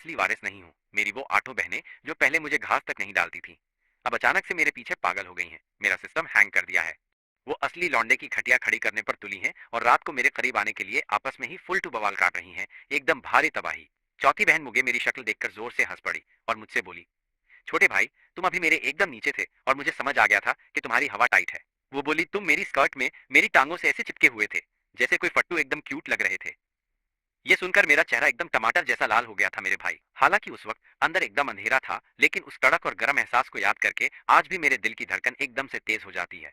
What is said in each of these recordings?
असली वारिस नहीं हूँ। मेरी वो आठों बहनें जो पहले मुझे घास तक नहीं डालती थी, अब अचानक से मेरे पीछे पागल हो गई हैं। मेरा सिस्टम हैंग कर दिया है। वो असली लौंडे की खटिया खड़ी करने पर तुली हैं और रात को मेरे करीब आने के लिए आपस में ही फुल टू बवाल काट रही हैं। एकदम भारी तबाही। चौथी बहन मुगे मेरी शक्ल देखकर जोर से हंस पड़ी और मुझसे बोली, छोटे भाई, तुम अभी मेरे एकदम नीचे थे और मुझे समझ आ गया था कि तुम्हारी हवा टाइट है। वो बोली, तुम मेरी स्कर्ट में मेरी टांगों से ऐसे चिपके हुए थे जैसे कोई फट्टू, एकदम क्यूट लग रहे थे। ये सुनकर मेरा चेहरा एकदम टमाटर जैसा लाल हो गया था मेरे भाई। हालांकि उस वक्त अंदर एकदम अंधेरा था, लेकिन उस कड़क और गर्म एहसास को याद करके आज भी मेरे दिल की धड़कन एकदम से तेज हो जाती है।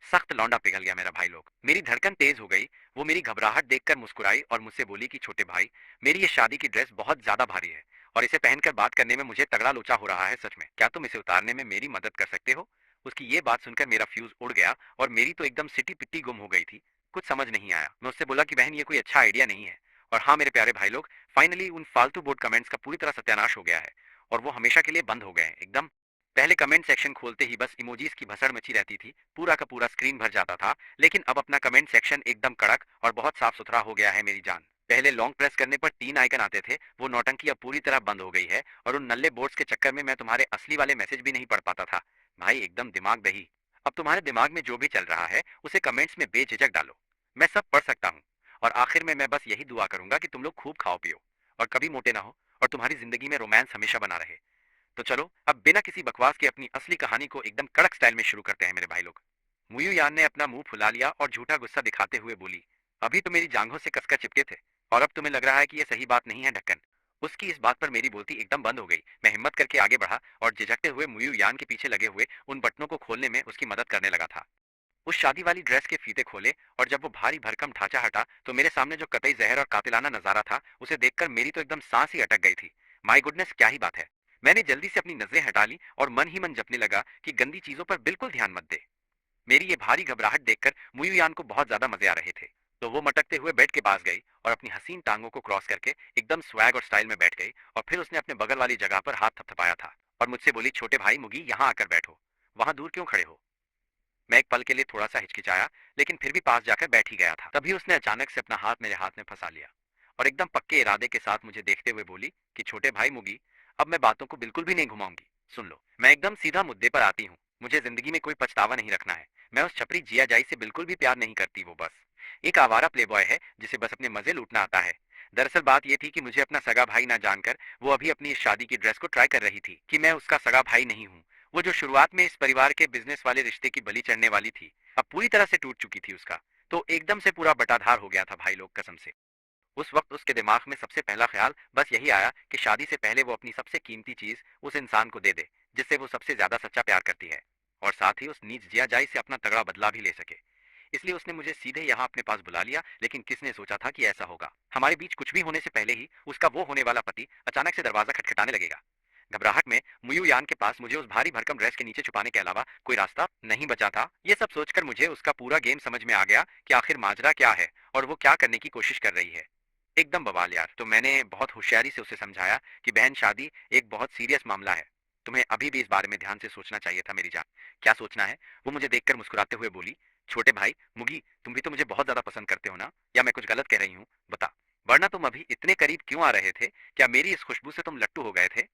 सख्त लौंडा पिघल गया मेरा भाई लोग। मेरी धड़कन तेज हो गई। वो मेरी घबराहट देखकर मुस्कुराई और मुझसे बोली कि छोटे भाई, मेरी ये शादी की ड्रेस बहुत ज्यादा भारी है और इसे पहनकर बात करने में मुझे तगड़ा लोचा हो रहा है। सच में क्या तुम इसे उतारने में मेरी मदद कर सकते हो? उसकी ये बात सुनकर मेरा फ्यूज उड़ गया और मेरी तो एकदम सिटी पिट्टी गुम हो गई थी। कुछ समझ नहीं आया। मैं उससे बोला कि बहन, ये कोई अच्छा आइडिया नहीं है। और हाँ मेरे प्यारे भाई लोग, फाइनली उन फालतू बोर्ड कमेंट्स का पूरी तरह सत्यानाश हो गया है और वो हमेशा के लिए बंद हो गए हैं एकदम। पहले कमेंट सेक्शन खोलते ही बस इमोजीज की भसड़ मची रहती थी, पूरा का पूरा स्क्रीन भर जाता था। लेकिन अब अपना कमेंट सेक्शन एकदम कड़क और बहुत साफ सुथरा हो गया है मेरी जान। पहले लॉन्ग प्रेस करने पर 3 आइकन आते थे, वो नौटंकी अब पूरी तरह बंद हो गई है और उन नल्ले बोर्ड्स के चक्कर में मैं तुम्हारे असली वाले मैसेज भी नहीं पढ़ पाता था। भाई एकदम दिमाग दही। अब तुम्हारे दिमाग में जो भी चल रहा है उसे कमेंट्स में बेझिझक डालो। मैं सब पढ़ सकता हूँ। और आखिर में मैं बस यही दुआ करूंगा कि तुम लोग खूब खाओ पियो और कभी मोटे ना हो और तुम्हारी जिंदगी में रोमांस हमेशा बना रहे। तो चलो अब बिना किसी बकवास के अपनी असली कहानी को एकदम कड़क स्टाइल में शुरू करते हैं मेरे भाई लोग। मुयू यान ने अपना मुंह फुला लिया और झूठा गुस्सा दिखाते हुए बोली, अभी तो मेरी जांघों से कसकर चिपके थे और अब तुम्हें लग रहा है कि यह सही बात नहीं है ढक्कन। उसकी इस बात पर मेरी बोलती एकदम बंद हो गई। मैं हिम्मत करके आगे बढ़ा और झिझकते हुए मुयू यान के पीछे लगे हुए उन बटनों को खोलने में उसकी मदद करने लगा था। उस शादी वाली ड्रेस के फीते खोले और जब वो भारी भरकम ढांचा हटा तो मेरे सामने जो कतई जहर और कातिलाना नजारा था उसे देखकर मेरी तो एकदम सांस ही अटक गई थी। माय गुडनेस, क्या ही बात है। मैंने जल्दी से अपनी नजरें हटा ली और मन ही मन जपने लगा कि गंदी चीजों पर बिल्कुल ध्यान मत दे। मेरी ये भारी घबराहट देखकर मुयुयान को बहुत ज्यादा मजे आ रहे थे, तो वो मटकते हुए बेड के पास गई और अपनी हसीन टांगों को क्रॉस करके एकदम स्वैग और स्टाइल में बैठ गई और फिर उसने अपने बगल वाली जगह पर हाथ थपथपाया था और मुझसे बोली, छोटे भाई मुगी, यहाँ आकर बैठो। वहां दूर क्यों खड़े हो? मैं एक पल के लिए थोड़ा सा हिचकिचाया, लेकिन फिर भी पास जाकर बैठ ही गया था। तभी उसने अचानक से अपना हाथ मेरे हाथ में फंसा लिया और एकदम पक्के इरादे के साथ मुझे देखते हुए बोली कि छोटे भाई मुगी, अब मैं बातों को बिल्कुल भी नहीं घुमाऊंगी। सुन लो, मैं एकदम सीधा मुद्दे पर आती हूँ। मुझे जिंदगी में कोई पछतावा नहीं रखना है। मैं उस छपरी जिया जाई से बिल्कुल भी प्यार नहीं करती। वो बस एक आवारा प्लेबॉय है जिसे बस अपने मजे लूटना आता है। दरअसल बात यह थी कि मुझे अपना सगा भाई ना जानकर वो अभी अपनी इस शादी की ड्रेस को ट्राई कर रही थी कि मैं उसका सगा भाई नहीं हूँ। वो जो शुरुआत में इस परिवार के बिजनेस वाले रिश्ते की बलि चढ़ने वाली थी, अब पूरी तरह से टूट चुकी थी उसका। तो एकदम से पूरा बटाधार हो गया था भाई लोग, कसम से। उस वक्त उसके दिमाग में सबसे पहला ख्याल बस यही आया कि शादी से पहले वो अपनी सबसे कीमती चीज उस इंसान को दे दे जिससे वो सबसे ज्यादा सच्चा प्यार करती है, और साथ ही उस नीच जिया जाई से अपना तगड़ा बदला भी ले सके। इसलिए उसने मुझे सीधे यहाँ अपने पास बुला लिया। लेकिन किसने सोचा था कि ऐसा होगा। हमारे बीच कुछ भी होने से पहले ही उसका वो होने वाला पति अचानक से दरवाजा खटखटाने लगेगा। घबराहट में मुयू यान के पास मुझे उस भारी भरकम ड्रेस के नीचे छुपाने के अलावा कोई रास्ता नहीं बचा था। ये सब सोचकर मुझे उसका पूरा गेम समझ में आ गया कि आखिर माजरा क्या है और वो क्या करने की कोशिश कर रही है। एकदम बवाल यार। तो मैंने बहुत होशियारी से उसे समझाया कि बहन, शादी एक बहुत सीरियस मामला है। तुम्हें अभी भी इस बारे में ध्यान से सोचना चाहिए था मेरी जान। क्या सोचना है? वो मुझे देखकर मुस्कुराते हुए बोली, छोटे भाई मुगी, तुम भी तो मुझे बहुत ज्यादा पसंद करते हो ना? या मैं कुछ गलत कह रही हूँ? बता, वरना तुम अभी इतने करीब क्यों आ रहे थे? क्या मेरी इस खुशबू से तुम लट्टू हो गए थे?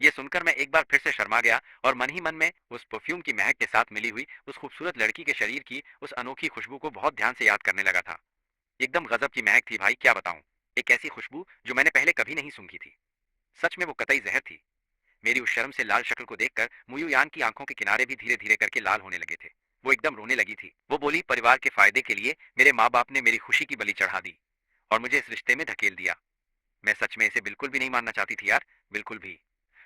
ये सुनकर मैं एक बार फिर से शर्मा गया और मन ही मन में उस परफ्यूम की महक के साथ मिली हुई उस खूबसूरत लड़की के शरीर की उस अनोखी खुशबू को बहुत ध्यान से याद करने लगा था। एकदम गजब की महक थी भाई, क्या बताऊं। एक ऐसी खुशबू जो मैंने पहले कभी नहीं सूंघी थी। सच में वो कतई जहर थी। मेरी उस शर्म से लाल शक्ल को देखकर मुयू यान की आंखों के किनारे भी धीरे धीरे करके लाल होने लगे थे। वो एकदम रोने लगी थी। वो बोली, परिवार के फायदे के लिए मेरे माँ बाप ने मेरी खुशी की बलि चढ़ा दी और मुझे इस रिश्ते में धकेल दिया। मैं सच में इसे बिल्कुल भी नहीं मानना चाहती थी यार, बिल्कुल भी।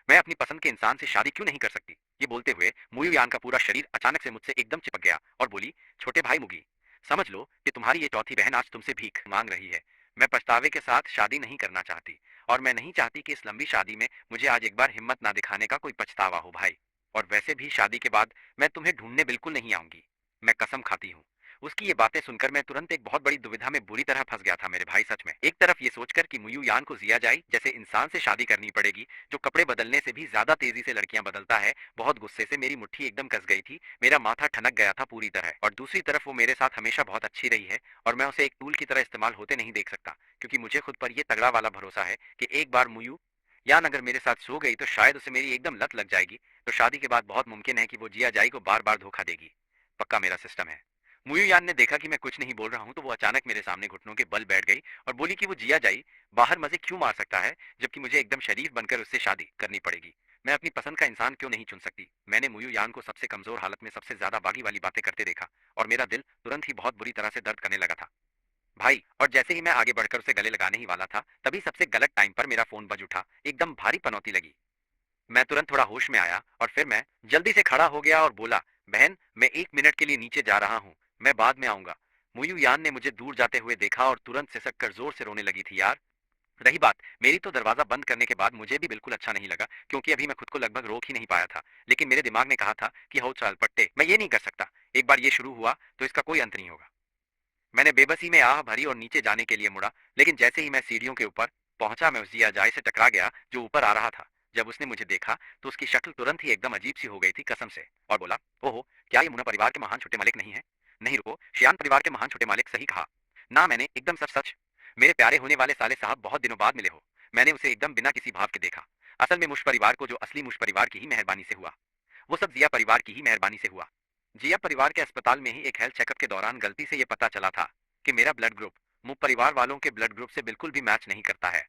मैं अपनी पसंद के इंसान से शादी क्यों नहीं कर सकती? ये बोलते हुए मुयू यान का पूरा शरीर अचानक से मुझसे एकदम चिपक गया और बोली, छोटे भाई मुगी, समझ लो कि तुम्हारी ये चौथी बहन आज तुमसे भीख मांग रही है। मैं पछतावे के साथ शादी नहीं करना चाहती और मैं नहीं चाहती कि इस लंबी शादी में मुझे आज एक बार हिम्मत ना दिखाने का कोई पछतावा हो भाई। और वैसे भी शादी के बाद मैं तुम्हें ढूंढने बिल्कुल नहीं आऊंगी। मैं कसम खाती हूँ। उसकी ये बातें सुनकर मैं तुरंत एक बहुत बड़ी दुविधा में बुरी तरह फंस गया था मेरे भाई, सच में। एक तरफ ये सोचकर कि मुयू यान को जिया जाई जैसे इंसान से शादी करनी पड़ेगी जो कपड़े बदलने से भी ज्यादा तेजी से लड़कियां बदलता है, बहुत गुस्से से मेरी मुट्ठी एकदम कस गई थी। मेरा माथा ठनक गया था पूरी तरह। और दूसरी तरफ वो मेरे साथ हमेशा बहुत अच्छी रही है और मैं उसे एक टूल की तरह इस्तेमाल होते नहीं देख सकता, क्योंकि मुझे खुद पर यह तगड़ा वाला भरोसा है कि एक बार मुयू यान अगर मेरे साथ सो गई तो शायद उसे मेरी एकदम लत लग जाएगी, तो शादी के बाद बहुत मुमकिन है कि वो जिया जाई को बार बार धोखा देगी। पक्का मेरा सिस्टम है। मुयू यान ने देखा कि मैं कुछ नहीं बोल रहा हूं तो वो अचानक मेरे सामने घुटनों के बल बैठ गई और बोली कि वो जिया जाई बाहर मजे क्यों मार सकता है, जबकि मुझे एकदम शरीफ बनकर उससे शादी करनी पड़ेगी। मैं अपनी पसंद का इंसान क्यों नहीं चुन सकती। मैंने मुयू यान को सबसे कमजोर हालत में सबसे ज्यादा बागी वाली बातें करते देखा और मेरा दिल तुरंत ही बहुत बुरी तरह से दर्द करने लगा था भाई। और जैसे ही मैं आगे बढ़कर उसे गले लगाने ही वाला था तभी सबसे गलत टाइम पर मेरा फोन बज उठा। एकदम भारी पनौती लगी। मैं तुरंत थोड़ा होश में आया और फिर मैं जल्दी से खड़ा हो गया और बोला, बहन मैं 1 मिनट के लिए नीचे जा रहा हूँ, मैं बाद में आऊंगा। मुयू यान ने मुझे दूर जाते हुए देखा और तुरंत सिसक कर जोर से रोने लगी थी यार। रही बात मेरी, तो दरवाजा बंद करने के बाद मुझे भी बिल्कुल अच्छा नहीं लगा, क्योंकि अभी मैं खुद को लगभग रोक ही नहीं पाया था। लेकिन मेरे दिमाग ने कहा था कि हो चल पट्टे, मैं ये नहीं कर सकता। एक बार ये शुरू हुआ तो इसका कोई अंत नहीं होगा। मैंने बेबसी में आह भरी और नीचे जाने के लिए मुड़ा, लेकिन जैसे ही मैं सीढ़ियों के ऊपर पहुंचा मैं उस जिया जाय से टकरा गया जो ऊपर आ रहा था। जब उसने मुझे देखा तो उसकी शक्ल तुरंत ही एकदम अजीब सी हो गई थी कसम से, और बोला, ओहो क्या ये मुना परिवार के महान छोटे मालिक नहीं है? नहीं रुको, शियान परिवार के महान छोटे मालिक सही कहा। ना मैंने एकदम सच सच। मेरे प्यारे होने वाले साले साहब बहुत दिनों बाद मिले हो। मैंने उसे एकदम बिना किसी भाव के देखा। असल में मुश परिवार को जो असली मुश परिवार की ही मेहरबानी से हुआ, वो सब जिया परिवार की ही मेहरबानी से हुआ। जिया परिवार के अस्पताल में ही एक हेल्थ चेकअप के दौरान गलती से ये पता चला था कि मेरा ब्लड ग्रुप मुझ परिवार वालों के ब्लड ग्रुप से बिल्कुल भी मैच नहीं करता है।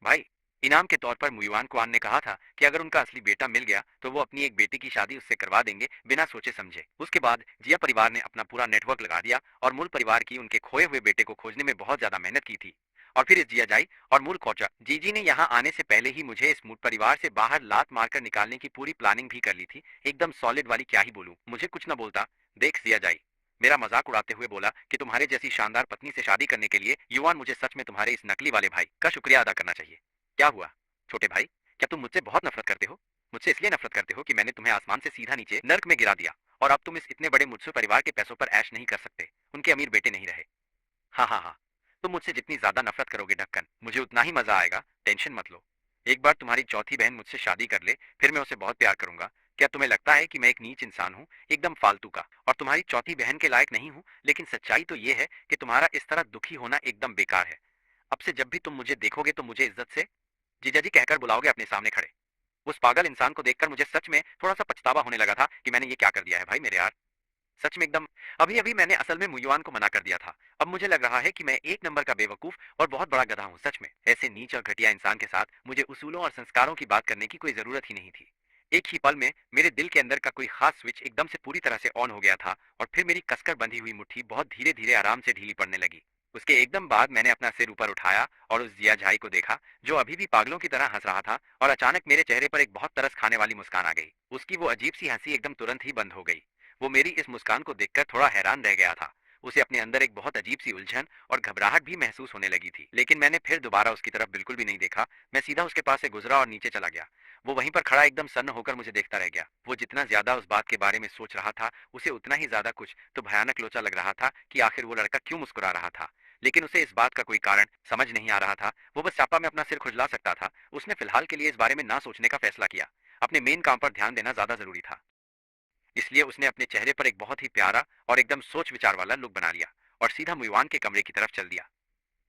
भाई, इनाम के तौर पर मुयुआन कुआन ने कहा था कि अगर उनका असली बेटा मिल गया तो वो अपनी एक बेटी की शादी उससे करवा देंगे बिना सोचे समझे। उसके बाद जिया परिवार ने अपना पूरा नेटवर्क लगा दिया और मूल परिवार की उनके खोए हुए बेटे को खोजने में बहुत ज्यादा मेहनत की थी। और फिर इस जिया जाई और मूल कोचा जीजी ने यहाँ आने से पहले ही मुझे इस मूल परिवार से बाहर लात मारकर निकालने की पूरी प्लानिंग भी कर ली थी। एकदम सॉलिड वाली, क्या ही बोलूं, मुझे कुछ न बोलता। देख जिया जाई मेरा मजाक उड़ाते हुए बोला कि तुम्हारे जैसी शानदार पत्नी से शादी करने के लिए युवान मुझे सच में तुम्हारे इस नकली वाले भाई का शुक्रिया अदा करना चाहिए। क्या हुआ छोटे भाई, क्या तुम मुझसे बहुत नफरत करते हो? मुझसे इसलिए नफरत करते हो कि मैंने तुम्हें आसमान से सीधा नीचे नर्क में गिरा दिया और अब तुम इस इतने बड़े मुझसे परिवार के पैसों पर ऐश नहीं कर सकते, उनके अमीर बेटे नहीं रहे। हाँ हाँ हाँ, तुम मुझसे जितनी ज्यादा नफरत करोगे ढक्कन, मुझे उतना ही मजा आएगा, टेंशन मत लो। एक बार तुम्हारी चौथी बहन मुझसे शादी कर ले फिर मैं उसे बहुत प्यार करूंगा। क्या तुम्हें लगता है कि मैं एक नीच इंसान हूँ, एकदम फालतू का, और तुम्हारी चौथी बहन के लायक नहीं हूँ? लेकिन सच्चाई तो ये है कि तुम्हारा इस तरह दुखी होना एकदम बेकार है। अब से जब भी तुम मुझे देखोगे तो मुझे इज्जत से जीजा जी कहकर बुलाओगे अपने सामने खड़े। उस पागल इंसान को देखकर मुझे सच में थोड़ा सा पछतावा होने लगा था कि मैंने ये क्या कर दिया है भाई मेरे यार। सच में एकदम। अभी अभी मैंने असल में मुयुआन को मना कर दिया था। अब मुझे लग रहा है कि मैं एक नंबर का बेवकूफ और बहुत बड़ा गधा हूँ सच में। ऐसे नीच और घटिया इंसान के साथ मुझे उसूलों और संस्कारों की बात करने की कोई जरूरत ही नहीं थी। एक ही पल में मेरे दिल के अंदर का कोई खास स्विच एकदम से पूरी तरह से ऑन हो गया था और फिर मेरी कसकर बंधी हुई मुट्ठी बहुत धीरे धीरे आराम से ढीली पड़ने लगी। उसके एकदम बाद मैंने अपना सिर ऊपर उठाया और उस जिया झाई को देखा जो अभी भी पागलों की तरह हंस रहा था, और अचानक मेरे चेहरे पर एक बहुत तरस खाने वाली मुस्कान आ गई। उसकी वो अजीब सी हंसी एकदम तुरंत ही बंद हो गई। वो मेरी इस मुस्कान को देखकर थोड़ा हैरान रह गया था। उसे अपने अंदर एक बहुत अजीब सी उलझन और घबराहट भी महसूस होने लगी थी, लेकिन मैंने फिर दोबारा उसकी तरफ बिल्कुल भी नहीं देखा। मैं सीधा उसके पास से गुजरा और नीचे चला गया। वो वहीं पर खड़ा एकदम सन्न होकर मुझे देखता रह गया। वो जितना ज्यादा उस बात के बारे में सोच रहा था उसे उतना ही ज्यादा कुछ तो भयानक लोचा लग रहा था कि आखिर वो लड़का क्यों मुस्कुरा रहा था। लेकिन उसे इस बात का कोई कारण समझ नहीं आ रहा था। वो बस चापा में अपना सिर खुजला सकता था। उसने फिलहाल के लिए इस बारे में ना सोचने का फैसला किया। अपने मेन काम पर ध्यान देना ज्यादा जरूरी था। इसलिए उसने अपने चेहरे पर एक बहुत ही प्यारा और एकदम सोच विचार वाला लुक बना लिया और सीधा मुइवान के कमरे की तरफ चल दिया।